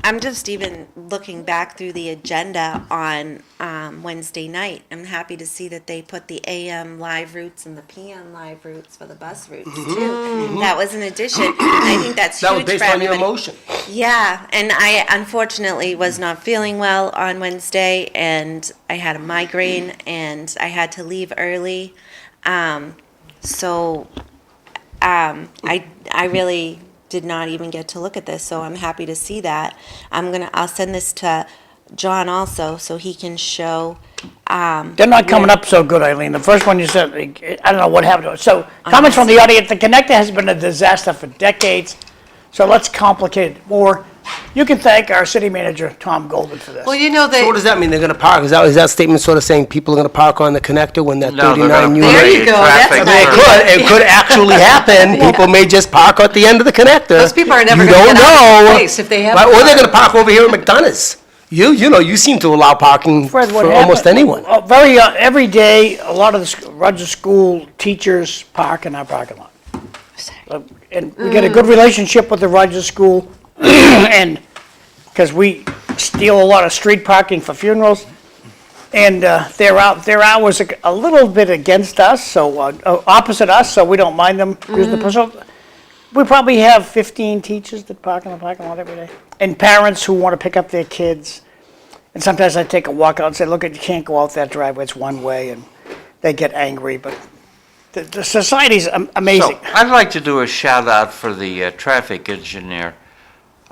I'm just even looking back through the agenda on Wednesday night. I'm happy to see that they put the AM live routes and the PM live routes for the bus routes too. That was an addition. I think that's huge That was based for on your everybody. motion. Yeah, and I unfortunately was not feeling well on Wednesday, and I had a migraine, and I had to leave early. I really did not even get to look at this, so I'm happy to see that. I'll send this to John also, so he can show. They're not coming up so good, Eileen. The first one you said, I don't know what happened to it. So, comments from the audience, the connector has been a disaster for decades, so let's complicate it more. You can thank our city manager, Tom Golden, for this. Well, So what does that mean? They're gonna park? Is that statement sort of saying people are gonna park on the connector when that no, they're 39 going to unit? There put you a go, that's traffic nice. curve. It could actually happen. People may just park at the end of the connector. Those people are never You gonna don't get out of know. the place if they have Right, to or they're park. gonna park over here at McDonough's. You seem to allow parking Fred, what for almost happened- anyone. Every day, a lot of the Rogers School teachers park in our parking lot. And we get a good relationship with the Rogers School, and, because we steal a lot of street parking for funerals, and their hours are a little bit against us, so, opposite us, so we don't mind them using the personal. We probably have 15 teachers that park in the parking lot every day, and parents who want to pick up their kids. And sometimes I take a walk out and say, look, you can't go out that driveway, it's one way, and they get angry, but the society's amazing. So I'd like to do a shout out for the traffic engineer.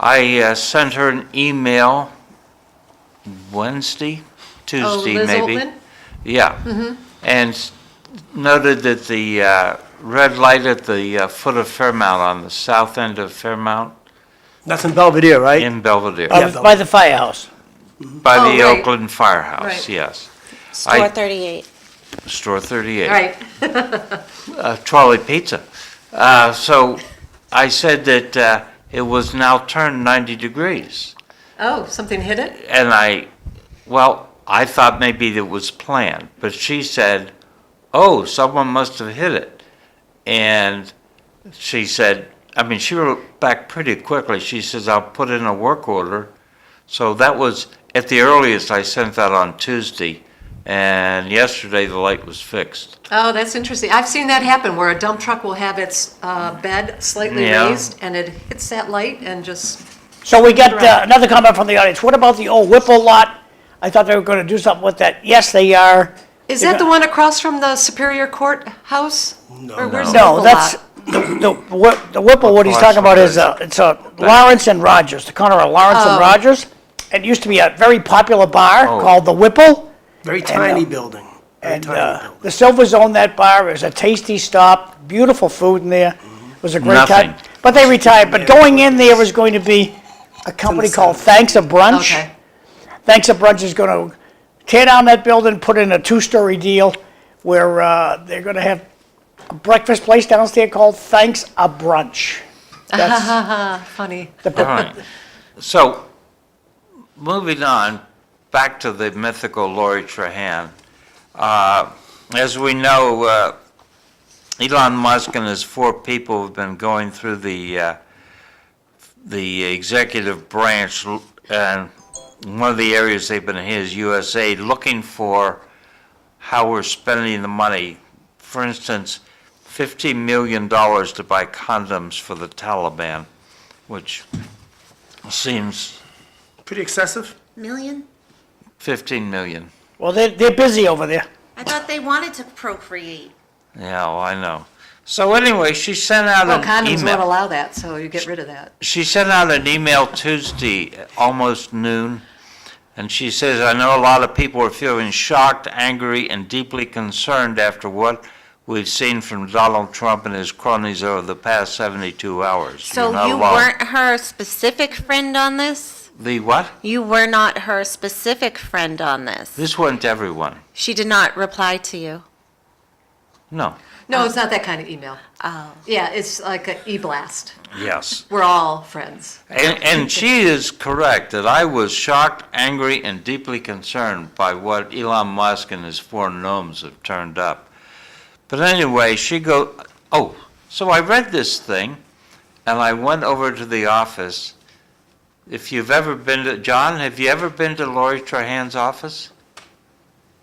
I sent her an email Tuesday Liz maybe. Altman? Yeah. And noted that the red light at the foot of Fairmount, on the south end of Fairmount, That's in Belvedere, right? in Belvedere, By the firehouse. by Oh, the right. Oakland Firehouse, Right. yes. Store 38. Store 38. Right. Trolley Pizza. So I said that it was now turned 90 degrees. Oh, something hit it? And I thought maybe it was planned, but she said, oh, someone must have hit it. And she said, she wrote back pretty quickly. She says, I'll put in a work order. So that was, at the earliest, I sent that on Tuesday. And yesterday, the light was fixed. Oh, that's interesting. I've seen that happen, where a dump truck will have its bed slightly Yeah. raised, and it hits that light and just, So we got another comment from the audience. What about the old Whipple lot? I thought they were going to do something with that. Yes, they are. is that the one across from the Superior Court House? Or where's the No, Whipple that's, lot? the Whipple, what he's Across talking about from is, it's a Lawrence and Rogers, the corner of Lawrence and Oh. Rogers. It used to be a very popular bar Oh. called the Whipple. Very tiny building. Very And tiny building. the Silvers owned that bar. It was a tasty stop, beautiful food in there. It was a great Nothing. time. But they retired. But going in there was going to be a company called Thanks a Brunch. Okay. Thanks a Brunch is going to tear down that building, put in a 2-story deal where they're going to have a breakfast place downstairs called Thanks a Brunch. That's Funny. the All right. So, moving on, back to the mythical Lori Trahan. As we know, Elon Musk and his 4 people have been going through the executive branch, and one of the areas they've been in is USA, looking for how we're spending the money. For instance, $15 million to buy condoms for the Taliban, which seems Pretty excessive? Million? 15 million. Well, they're busy over there. I thought they wanted to procreate. Yeah, well, I know. So anyway, she sent out Well, an condoms won't email. allow that, so you get rid of that. She sent out an email Tuesday, at almost noon, and she says, I know a lot of people are feeling shocked, angry, and deeply concerned after what we've seen from Donald Trump and his cronies over the past 72 hours. So You're not you alone." weren't her specific friend on this? The what? You were not her specific friend on this? This went to everyone. She did not reply to you? No. No, it's not that kind of email. Oh. Yeah, it's like an e-blast. Yes. We're all friends. And she is correct that I was shocked, angry, and deeply concerned by what Elon Musk and his four gnomes have turned up. But anyway, so I read this thing, and I went over to the office. If you've ever been to, John, have you ever been to Lori Trahan's office?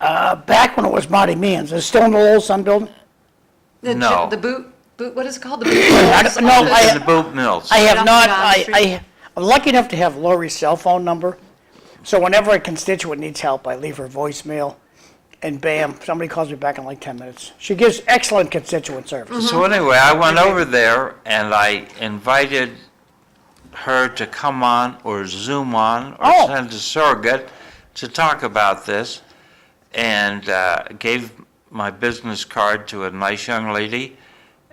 Back when it was Marty Meehan's, it's still in the Lowell Sun Building? No. The boot, what is it called? The I boot? don't- no, In the Boot Mills. I have Right not, off the Street. I'm lucky enough to have Lori's cell phone number, so whenever a constituent needs help, I leave her voicemail, and bam, somebody calls me back in like 10 minutes. She gives excellent constituent service. So anyway, I went over there and I invited her to come on or Zoom on or Oh. send a surrogate to talk about this, and gave my business card to a nice young lady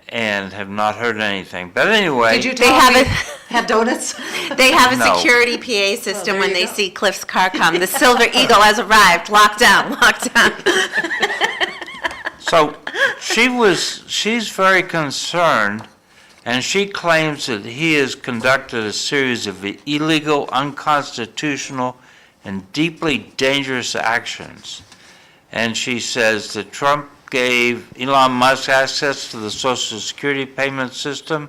and have not heard anything. But anyway. Did you They tell have me, a- have donuts? They have a No. security PA system there when you they go. see Cliff's car come. The Silver Eagle has arrived. Locked down, locked down. So she's very concerned, and she claims that he has conducted a series of illegal, unconstitutional, and deeply dangerous actions. And she says that Trump gave Elon Musk access to the Social Security payment system,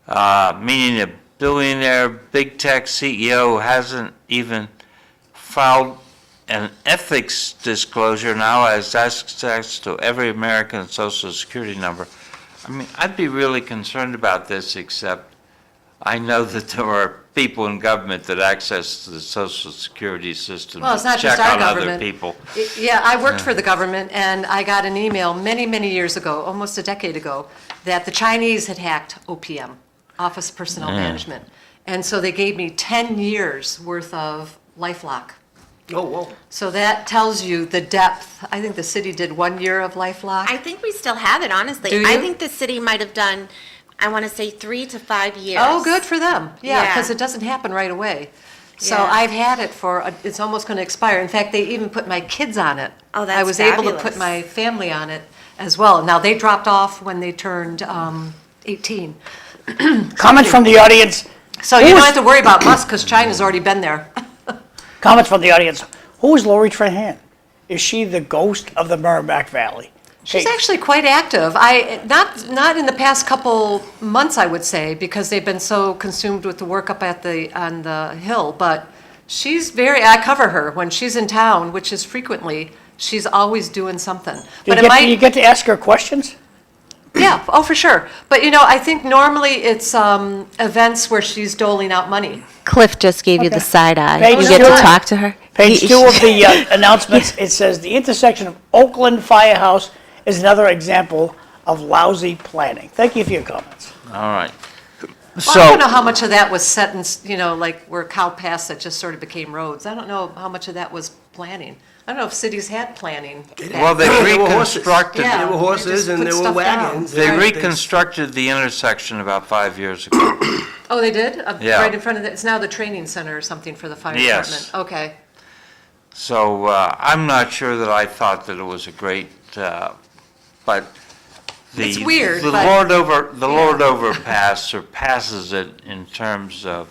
meaning a billionaire big tech CEO hasn't even filed an ethics disclosure, now has access to every American Social Security number. I mean, I'd be really concerned about this, except I know that there are people in government that access the Social Security system Well, it's to not check just our on other government. people. Yeah, I worked for the government, and I got an email many, many years ago, almost a decade ago, that the Chinese had hacked OPM, Office of Personnel Management. And so they gave me 10 years worth of LifeLock. Oh, whoa. So that tells you the depth. I think the city did 1 year of LifeLock. I think we still have it, honestly. Do I you? think the city might have done, I want to say 3 to 5 years. Oh, good for them. Yeah, Yeah. because it doesn't happen right away. So Yeah. I've had it it's almost going to expire. In fact, they even put my kids on it. Oh, that's I was able to put fabulous. my family on it as well. Now, they dropped off when they turned 18. Comments from the audience, So you don't have to worry about Musk because China's already been there. comments from the audience. Who is Lori Trahan? Is she the ghost of the Merrimack Valley? She's Hey, actually quite active. Not in the past couple months, I would say, because they've been so consumed with the work up on the Hill, but I cover her when she's in town, which is frequently, she's always doing something. But it do you might, get to ask her questions? yeah, oh, for sure. But I think normally it's events where she's doling out money. Cliff just gave you the Okay. side eye. Page You get to two. talk to her? Page 2 of the announcements, it says, "The intersection of Oakland Firehouse is another example of lousy planning." Thank you for your comments. All right. Well, I don't know how much of that was set in, like where Cow Pass that just sort of became roads. I don't know how much of that was planning. I don't know if cities had planning. Well, they There were horses. reconstructed, Yeah. There were they horses just and put there were stuff down. wagons. they and reconstructed the intersection about 5 years ago. Oh, they did? Yeah. Right in front of it's now the training center or something for the fire Yes. department. Okay. So I'm not sure that I thought that it was a great, but the It's weird, the but- Lord overpass surpasses it in terms of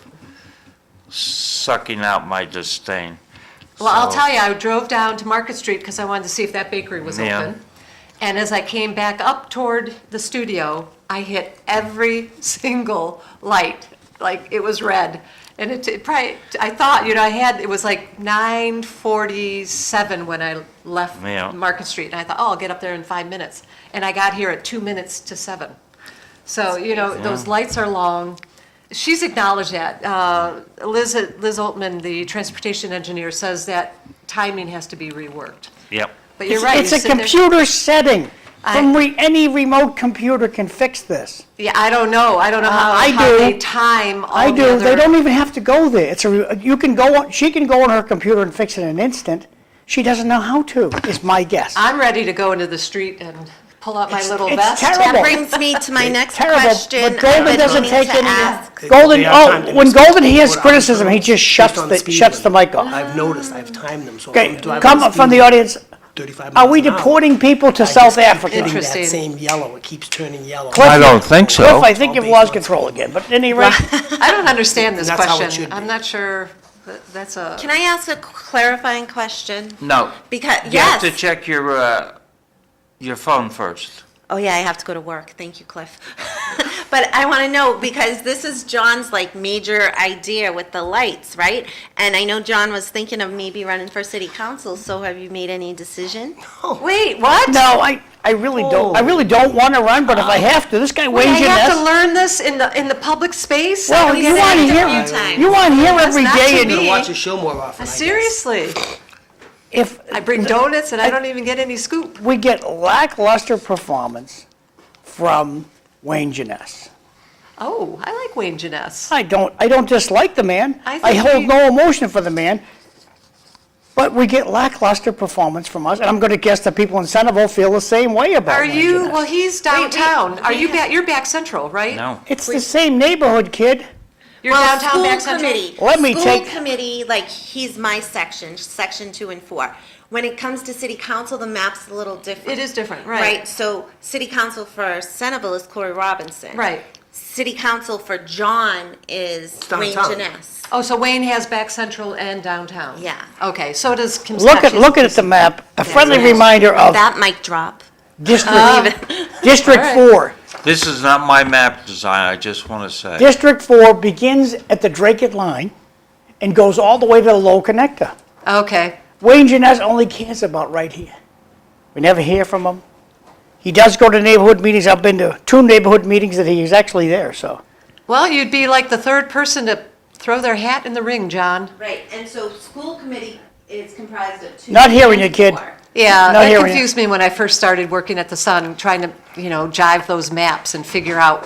sucking out my disdain. Well, I'll So- tell you, I drove down to Market Street because I wanted to see if that bakery was Yeah. open. And as I came back up toward the studio, I hit every single light, like it was red. And it probably, I thought, it was like 9:47 when I left Yeah. Market Street. And I thought, I'll get up there in 5 minutes. And I got here at 2 minutes to 7. So, those lights are long. She's acknowledged that. Liz Altman, the transportation engineer, says that timing has to be reworked. Yep. But you're right. It's you a sit there- computer setting. Any remote computer can fix this. Yeah, I don't know. I don't know how I how do. they time all I the do. They other- don't even have to go there. You can go on, she can go on her computer and fix it in an instant. She doesn't know how to, is my guess. I'm ready to go into the street and pull out my little it's vest. terrible. That brings me to my next Terrible, question. but I've Golden been doesn't meaning take to any. ask. Golden, They have timed them. when Golden hears What, criticism, he just based on the speed shuts the limit. mic off. I've noticed, I've timed them, so Okay, I'm driving come at up from the speed audience. 35 Are we miles an hour. deporting people to I South just keep Africa? hitting Interesting. that same yellow, it keeps turning yellow. I don't think so. Cliff, I think you've lost control again, but at any rate, I don't understand this And that's how it question. should be. I'm not sure that's a. Can I ask a clarifying question? No. Because, You have yes. to check your phone first. Oh, yeah, I have to go to work. Thank you, Cliff. But I want to know, because this is John's, major idea with the lights, right? And I know John was thinking of maybe running for city council, so have you made any decision? Wait, what? no, I really don't. I really don't want to run, but if I have to, this guy Wait, weighs I in have to this. learn this in the public space? I Well, don't you get want to it. hear, a few times. you want to hear That's every not day, to and me. You watch the show more often, I guess. Seriously. if I bring donuts and I don't even get any scoop. we get lackluster performance from Wayne Jeunesse. Oh, I like Wayne Jeunesse. I don't dislike the man. I I think hold we- no emotion for the man. But we get lackluster performance from us, and I'm going to guess that people in Centerville feel the same way about Are Wayne you, Jeunesse. well, he's downtown. Are you back, you're back central, right? No. It's the same neighborhood, kid. You're Well, downtown school back central? committee. Let me School take- committee, he's my section, section 2 and 4. When it comes to city council, the map's a little different. It is different, right. Right, so city council for Centerville is Corey Robinson. Right. City council for John is Wayne downtown. Jeunesse. Oh, so Wayne has back central and downtown? Yeah. Okay, so does Look Concepcion. at the map. A friendly reminder of That mic drop. District 4. This is not my map design, I just want to say. District 4 begins at the Dracut line and goes all the way to the Lowell connector. Okay. Wayne Jeunesse only cares about right here. We never hear from him. He does go to neighborhood meetings. I've been to 2 neighborhood meetings that he's actually there, so. Well, you'd be like the third person to throw their hat in the ring, John. Right, and so school committee is comprised of 2. Not hearing you, and kid. 4. Yeah, Not that hearing you. confused me when I first started working at the Sun, trying to, jive those maps and figure out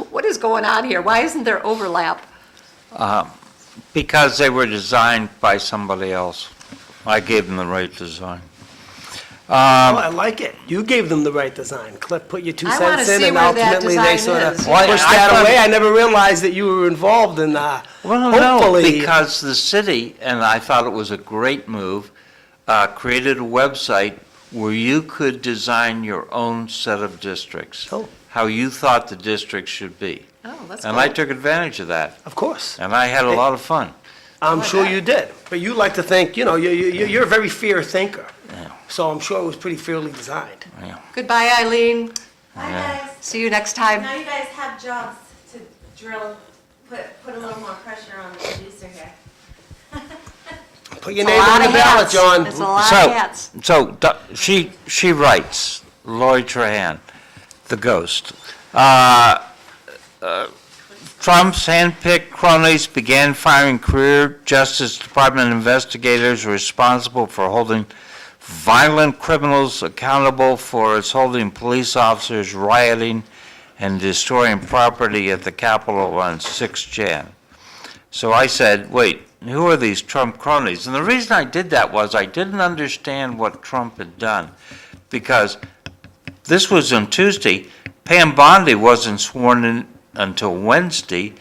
what is going on here? Why isn't there overlap? Because they were designed by somebody else. I gave them the right design. Oh, I like it. You gave them the right design. Cliff put your 2 I wanna cents in, see and where that ultimately they design sort of is. pushed Well, I that thought- away. I never realized that you were involved in, Well, no, hopefully. because the city, and I thought it was a great move, created a website where you could design your own set of districts. Oh. How you thought the district should be. Oh, that's And I cool. took advantage of that, Of course. and I had a lot of fun. I'm sure you did. But you like to think, you're a very fair thinker. Yeah. So I'm sure it was pretty fairly designed. Goodbye, Eileen. Hi, guys. See you next time. Now you guys have jobs to drill, put a little more pressure on the producer here. Put your It's a name lot on the of ballot, hats. John. It's a lot of hats. She writes, Lori Trahan, the ghost. Trump's handpicked cronies began firing career Justice Department investigators responsible for holding violent criminals accountable for its holding police officers rioting and destroying property at the Capitol on 6 Jan. So I said, wait, who are these Trump cronies? And the reason I did that was I didn't understand what Trump had done, because this was on Tuesday. Pam Bondi wasn't sworn in until Wednesday,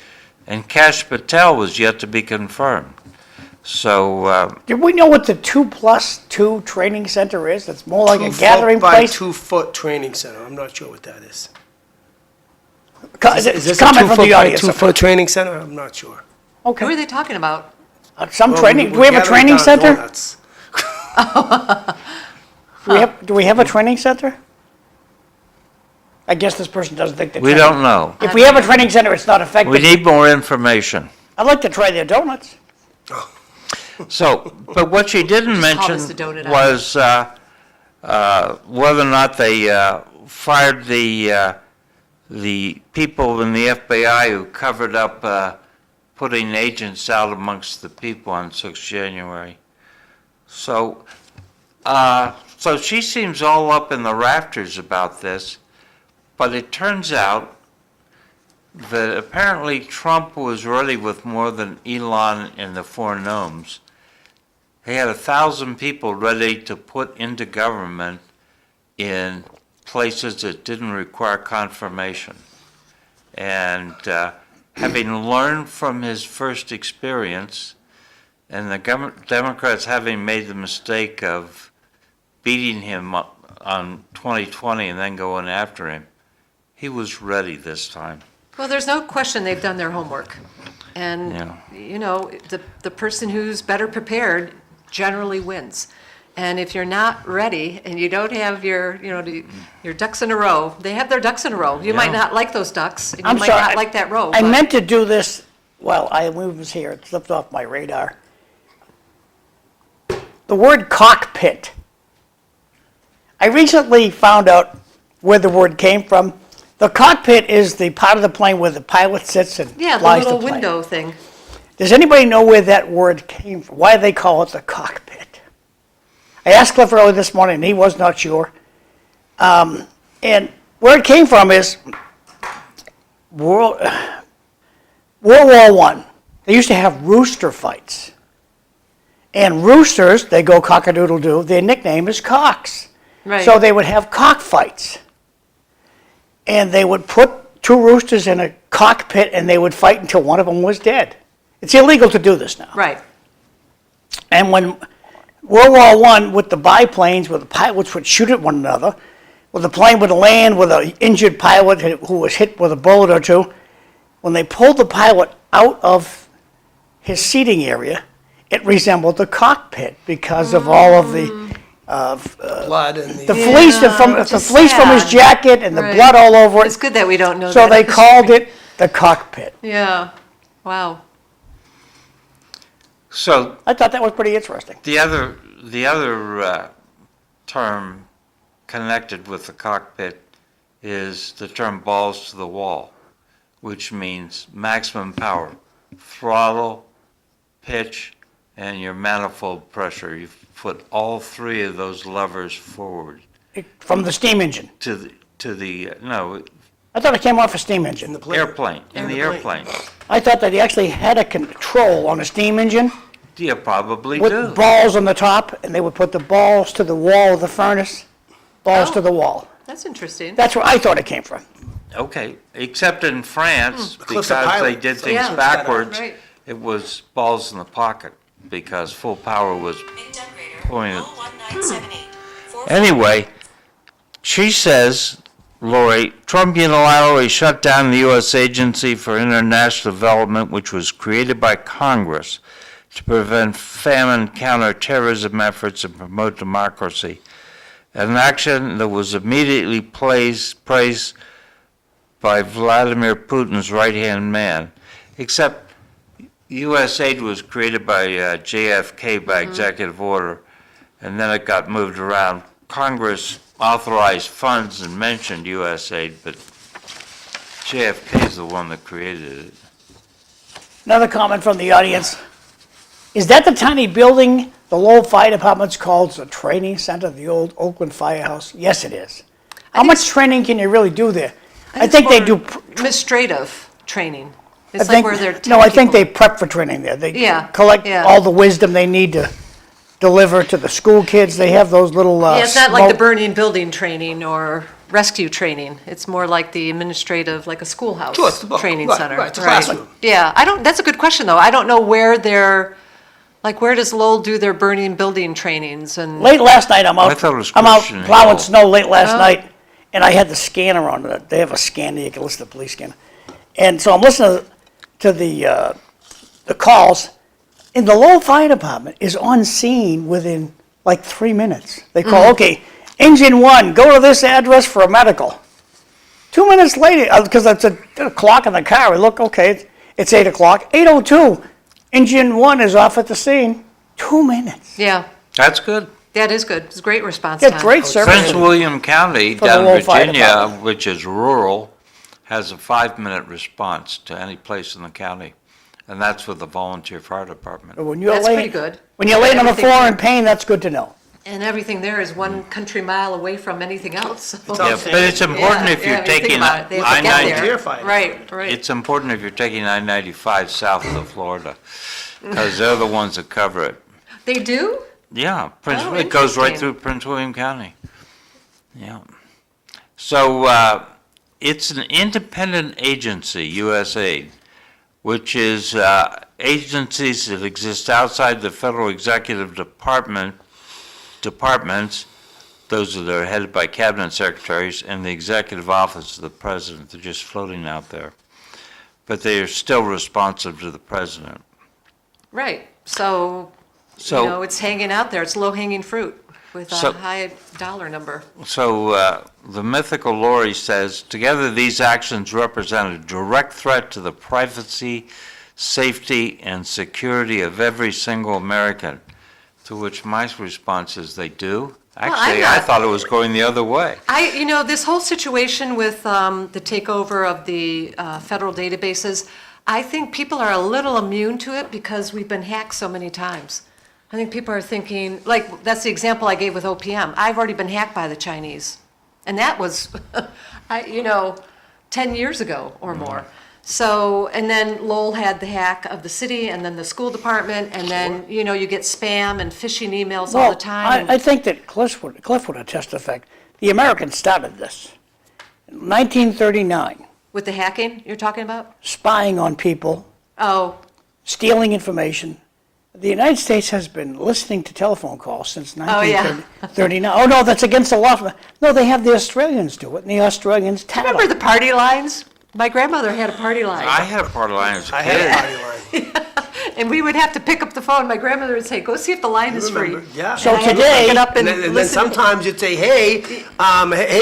and Kash Patel was yet to be confirmed. So, Did we know what the 2+2 training center is? It's more like a 2 gathering foot by place? 2 foot training center. I'm not sure what that is. Is Is this a comment 2 from foot the by audience. 2 foot training center? I'm not sure. Who are Okay. they talking about? Some Well, training, do we're we have a gathering training down center? donuts. Do we have a training center? I guess this person doesn't think that. we don't know. If we have a training center, it's not effective. We need more information. I'd like to try their donuts. So, but what she didn't mention us the donut was whether or not they fired the people in the FBI who covered up putting agents out amongst the people on 6 January. So, so she seems all up in the rafters about this, but it turns out that apparently Trump was ready with more than Elon and the four gnomes. He had 1,000 people ready to put into government in places that didn't require confirmation. And having learned from his first experience, and the Democrats having made the mistake of beating him on 2020 and then going after him, he was ready this time. Well, there's no question they've done their homework. And, Yeah. you know, the person who's better prepared generally wins. And if you're not ready and you don't have your, you know, your ducks in a row, they have their ducks in a row. You might Yeah. not like those ducks, and you I'm might sorry, not like that row. I but- meant to do this, well, I was here, it slipped off my radar. The word cockpit. I recently found out where the word came from. The cockpit is the part of the plane where the pilot sits and Yeah, the flies the little plane. window thing. Does anybody know where that word came from? Why they call it the cockpit? I asked Cliff earlier this morning, and he was not sure. And where it came from is World War I. They used to have rooster fights. And roosters, they go cock-a-doodle-doo, their nickname is cocks. Right. So they would have cockfights. And they would put two roosters in a cockpit and they would fight until one of them was dead. It's illegal to do this now. Right. And when World War I, with the biplanes, where the pilots would shoot at one another, where the plane would land with an injured pilot who was hit with a bullet or two, when they pulled the pilot out of his seating area, it resembled the cockpit because of all of the Blood and the the, fleece from the just fleece from his sad. jacket and the Right. blood all over It's it. good that we don't know So that. they called it the cockpit. Yeah. Wow. So I thought that was pretty interesting. the other term connected with the cockpit is the term balls to the wall, which means maximum power, throttle, pitch, and your manifold pressure. You put all three of those levers forward From the steam engine. to the no I thought it came off a steam engine. the plane. airplane in the airplane. I thought that he actually had a control on a steam engine You probably with do. balls on the top, and they would put the balls to the wall of the furnace, balls Oh. to the wall. That's interesting. That's where I thought it came from. Okay, except in France, Cliff's a because they pilot, did so things Yeah. backwards, Right. it was balls in the pocket because full power was pointed. Anyway, she says, Lori, Trump unilaterally shut down the U.S. Agency for International Development, which was created by Congress to prevent famine, counter terrorism efforts, and promote democracy. An action that was immediately praised by Vladimir Putin's right-hand man, except U.S. aid was created by JFK by executive order, and then it got moved around. Congress authorized funds and mentioned U.S. aid, but JFK is the one that created it. Another comment from the audience. Is that the tiny building the Lowell Fire Department's called the training center, the old Oakland Firehouse? Yes, it is. How much training can you really do there? I think they do. Administrative training. I It's like think, where they're. no, I think they people- prep for training there. They Yeah, collect yeah. all the wisdom they need to deliver to the school kids. They have those little. Yeah, it's not like the smoke- burning building training or rescue training. It's more like the administrative, like a schoolhouse Sure, it's the book. training Right, center. right, it's a classroom. Yeah, that's a good question, though. I don't know where they're, like, where does Lowell do their burning building trainings and? Late last night, I'm out. I thought it was I'm out Christian plowing Hill. snow late last Oh. night, and I had the scanner on it. They have a scanner, you can listen to the police scanner. And so I'm listening to the calls, and the Lowell Fire Department is on scene within like 3 minutes. They call, okay, engine one, go to this address for a medical. 2 minutes later, because it's a clock in the car, we look, okay, It's 8 o'clock, 8:02. Engine 1 is off at the scene. 2 minutes. Yeah, That's good. that is good. It's a great response Yeah, time. great service. Prince William County, For the down in Lowell Fire Virginia, Department. which is rural, has a 5-minute response to any place in the county. And that's with the volunteer fire department. When you're That's laying, pretty good. when you're laying on the Everything- floor in pain, that's good to know. And everything there is 1 mile away from anything else. so- Yeah, but it's important if Yeah, you're I mean, think taking about it. They have to get I-90. there. Firefighter. Right, right. It's important if you're taking I-95 south of Florida, because they're the ones that cover it. They do? Yeah, Oh, it goes right interesting. through Prince William County. Yeah. So it's an independent agency, USAID, which is agencies that exist outside the federal executive departments. Those are headed by cabinet secretaries and the executive office of the president. They're just floating out there. But they are still responsive to the president. Right. So, So- you know, it's hanging out there. It's low-hanging fruit with a So- high dollar number. So the mythical Lori says, together these actions represent a direct threat to the privacy, safety, and security of every single American. To which my response is, they do? Actually, I thought it was going the other way. You know, this whole situation with the takeover of the federal databases, I think people are a little immune to it because we've been hacked so many times. I think people are thinking, like, that's the example I gave with OPM. I've already been hacked by the Chinese. And that was, 10 years ago or more. So, and then Lowell had the hack of the city and then the school department, and then, you get spam and phishing emails all the time. I think that Cliff would attest to the fact, the Americans started this. In 1939, With the hacking you're talking about? spying on people, Oh, stealing information. The United States has been listening to telephone calls since Oh, yeah. 1939. Oh, no, that's against the law. No, they have the Australians do it, and the Australians tattle. remember the party lines? My grandmother had a party line. I had a part of line as a I had a kid. party line. And we would have to pick up the phone. My grandmother would say, go see if the line is free. Remember, yeah. So And I had to today- pick it up And then listen. sometimes you'd say, hey,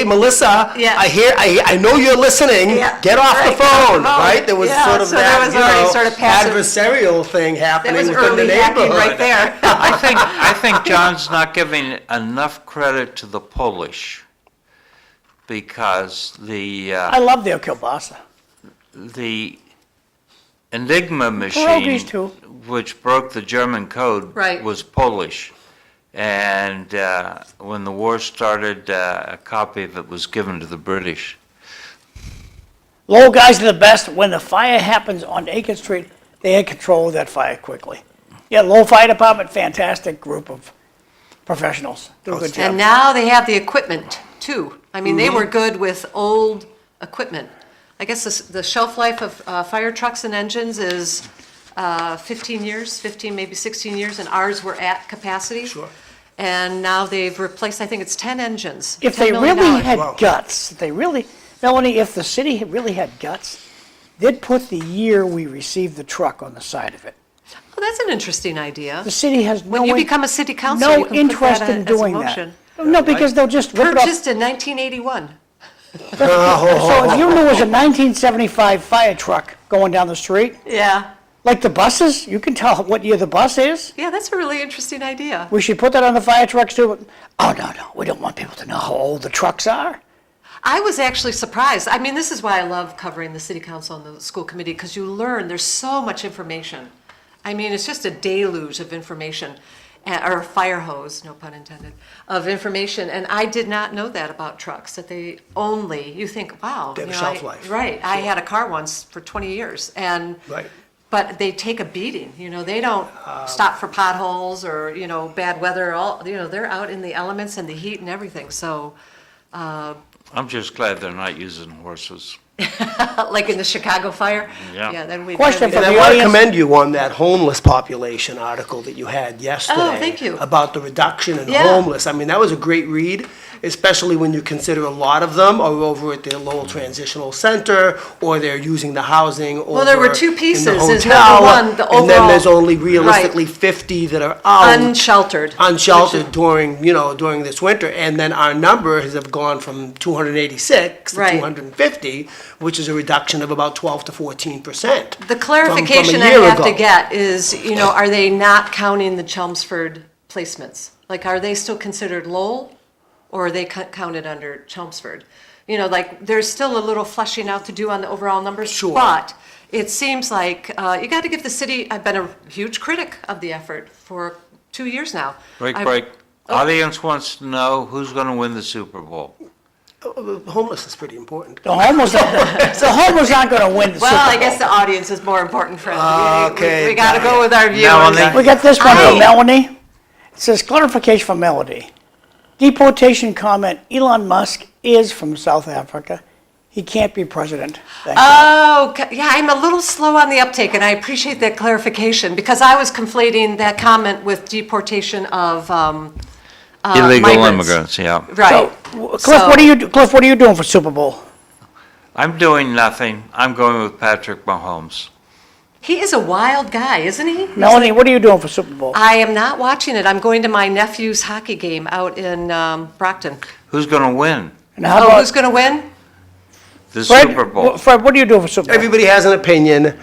Melissa, Yeah. I know you're listening. Yeah. Get off Right, the get off the phone, phone. right? There was Yeah, sort of so there was already sort of passive- adversarial thing That happening was within the early hacking neighborhood. right there. I think John's not giving enough credit to the Polish because I love their kielbasa. the Enigma machine, Pierogies, too. which broke the German code, Right. was Polish. And when the war started, a copy of it was given to the British. Lowell guys are the best. When the fire happens on Aiken Street, they had control of that fire quickly. Yeah, Lowell Fire Department, fantastic group of professionals. Do a good job. And now they have the equipment too. I mean, they were good with old equipment. I guess the shelf life of fire trucks and engines is 15 years, 15, maybe 16 years, and ours were at capacity. Sure. And now they've replaced, I think it's 10 engines. If $10 they million. really had Wow. guts, Melanie, if the city really had guts, they'd put the year we received the truck on the side of it. Oh, that's an interesting idea. The city has When no, you in- become a city councilor, no you can put interest that in as a doing that. motion. No, because they'll just rip it off. Purchased in 1981. So if you knew it was a 1975 fire truck going down the street, Yeah. like the buses, you can tell what year the bus is. Yeah, that's a really interesting idea. We should put that on the fire trucks too. Oh, no, we don't want people to know how old the trucks are. I was actually surprised. I mean, this is why I love covering the city council and the school committee, because you learn, there's so much information. I mean, it's just a deluge of information, or a fire hose, no pun intended, of information. And I did not know that about trucks, that they only, you think, wow. They have you a know, shelf life. Right. I had a car once for 20 years, and Right. but they take a beating. They don't stop for potholes or, bad weather. They're out in the elements and the heat and everything. So, I'm just glad they're not using horses. like in the Chicago fire. Yeah. Then we. Question then for And we- I the want to audience- commend you on that homeless population article that you had yesterday. thank you. About the reduction in Yeah. homeless. I mean, that was a great read. especially when you consider a lot of them are over at the Lowell Transitional Center, or they're using the housing over there were two in the pieces. Is hotel, number one, the and then overall- there's only realistically 50 that are out. Unsheltered. Unsheltered during, during this winter, and then our numbers have gone from 286 to Right. 250, which is a reduction of about 12 to 14%. The clarification I have to get is, are they not counting the Chelmsford placements? Like, are they still considered Lowell, or are they counted under Chelmsford? There's still a little fleshing out to do on the overall numbers. Sure. But it seems like you got to give the city, I've been a huge critic of the effort for 2 years now. Break. Oh. Audience wants to know who's going to win the Super Bowl. Homeless is pretty important. The homers aren't going to win the Super Well, I Bowl. guess the audience is more important, Fred. Okay, We got to go with our viewers. Melanie? We got this one Aye. from Melanie. It says clarification for Melody. Deportation comment, Elon Musk is from South Africa. He can't be president. Thank you. Oh, yeah, I'm a little slow on the uptake, and I appreciate that clarification, because I was conflating that comment with deportation of Illegal migrants. immigrants, yeah. Right. Cliff, what are you doing for Super Bowl? I'm doing nothing. I'm going with Patrick Mahomes. He is a wild guy, isn't he? Melanie, what are you doing for Super Bowl? I am not watching it. I'm going to my nephew's hockey game out in Brockton. Who's going to win And how Oh, about who's going to win? the Fred? Super Bowl? Fred, what are you doing for Super Bowl? Everybody has an opinion.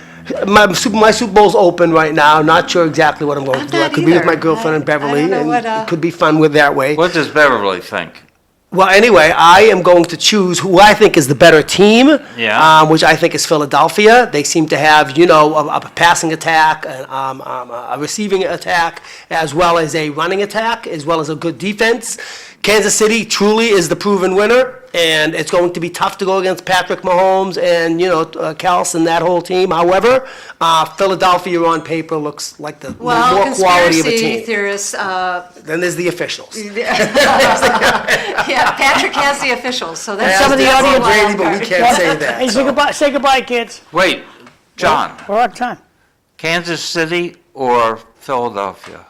My Super Bowl's open right now. Not sure exactly what I'm going I'm to do. I not could be with my either. girlfriend in I Beverly, don't know and what, it could be fun with that way. What does Beverly think? Well, anyway, I am going to choose who I think is the better team, Yeah. which I think is Philadelphia. They seem to have, a passing attack, a receiving attack, as well as a running attack, as well as a good defense. Kansas City truly is the proven winner, and it's going to be tough to go against Patrick Mahomes and, Kels and that whole team. However, Philadelphia on paper looks like the Well, more quality of a conspiracy team. theorists, Then there's the officials. yeah, Patrick has the officials, so that's some of the that's a audience- wild Brady, but we card. can't say that. Hey, so. say goodbye, kids. Wait, John, We're out of time. Kansas City or Philadelphia?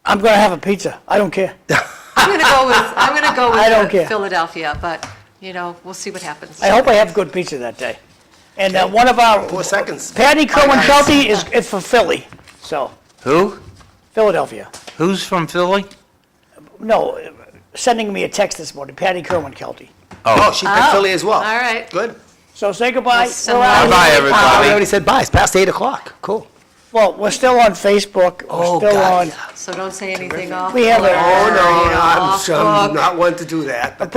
I'm going to have a pizza. I don't care. I'm gonna go I don't with care. Philadelphia, but, we'll see what happens. I hope I have good pizza that day. And one of our, 4 seconds. Patty Kerwin Kelty is for Philly, so, Who? Philadelphia. Who's from Philly? No, sending me a text this morning, Patty Kerwin Kelty. Oh, she picked Philly as well. All right. Good. So say goodbye. Well, We're out. Bye-bye, I everybody. already said bye. It's past 8 o'clock. Cool. Well, we're still on Facebook. Oh, We're still God, on. yeah. So don't say anything off. We have a- Oh, no, Off I'm book. not one to do that. but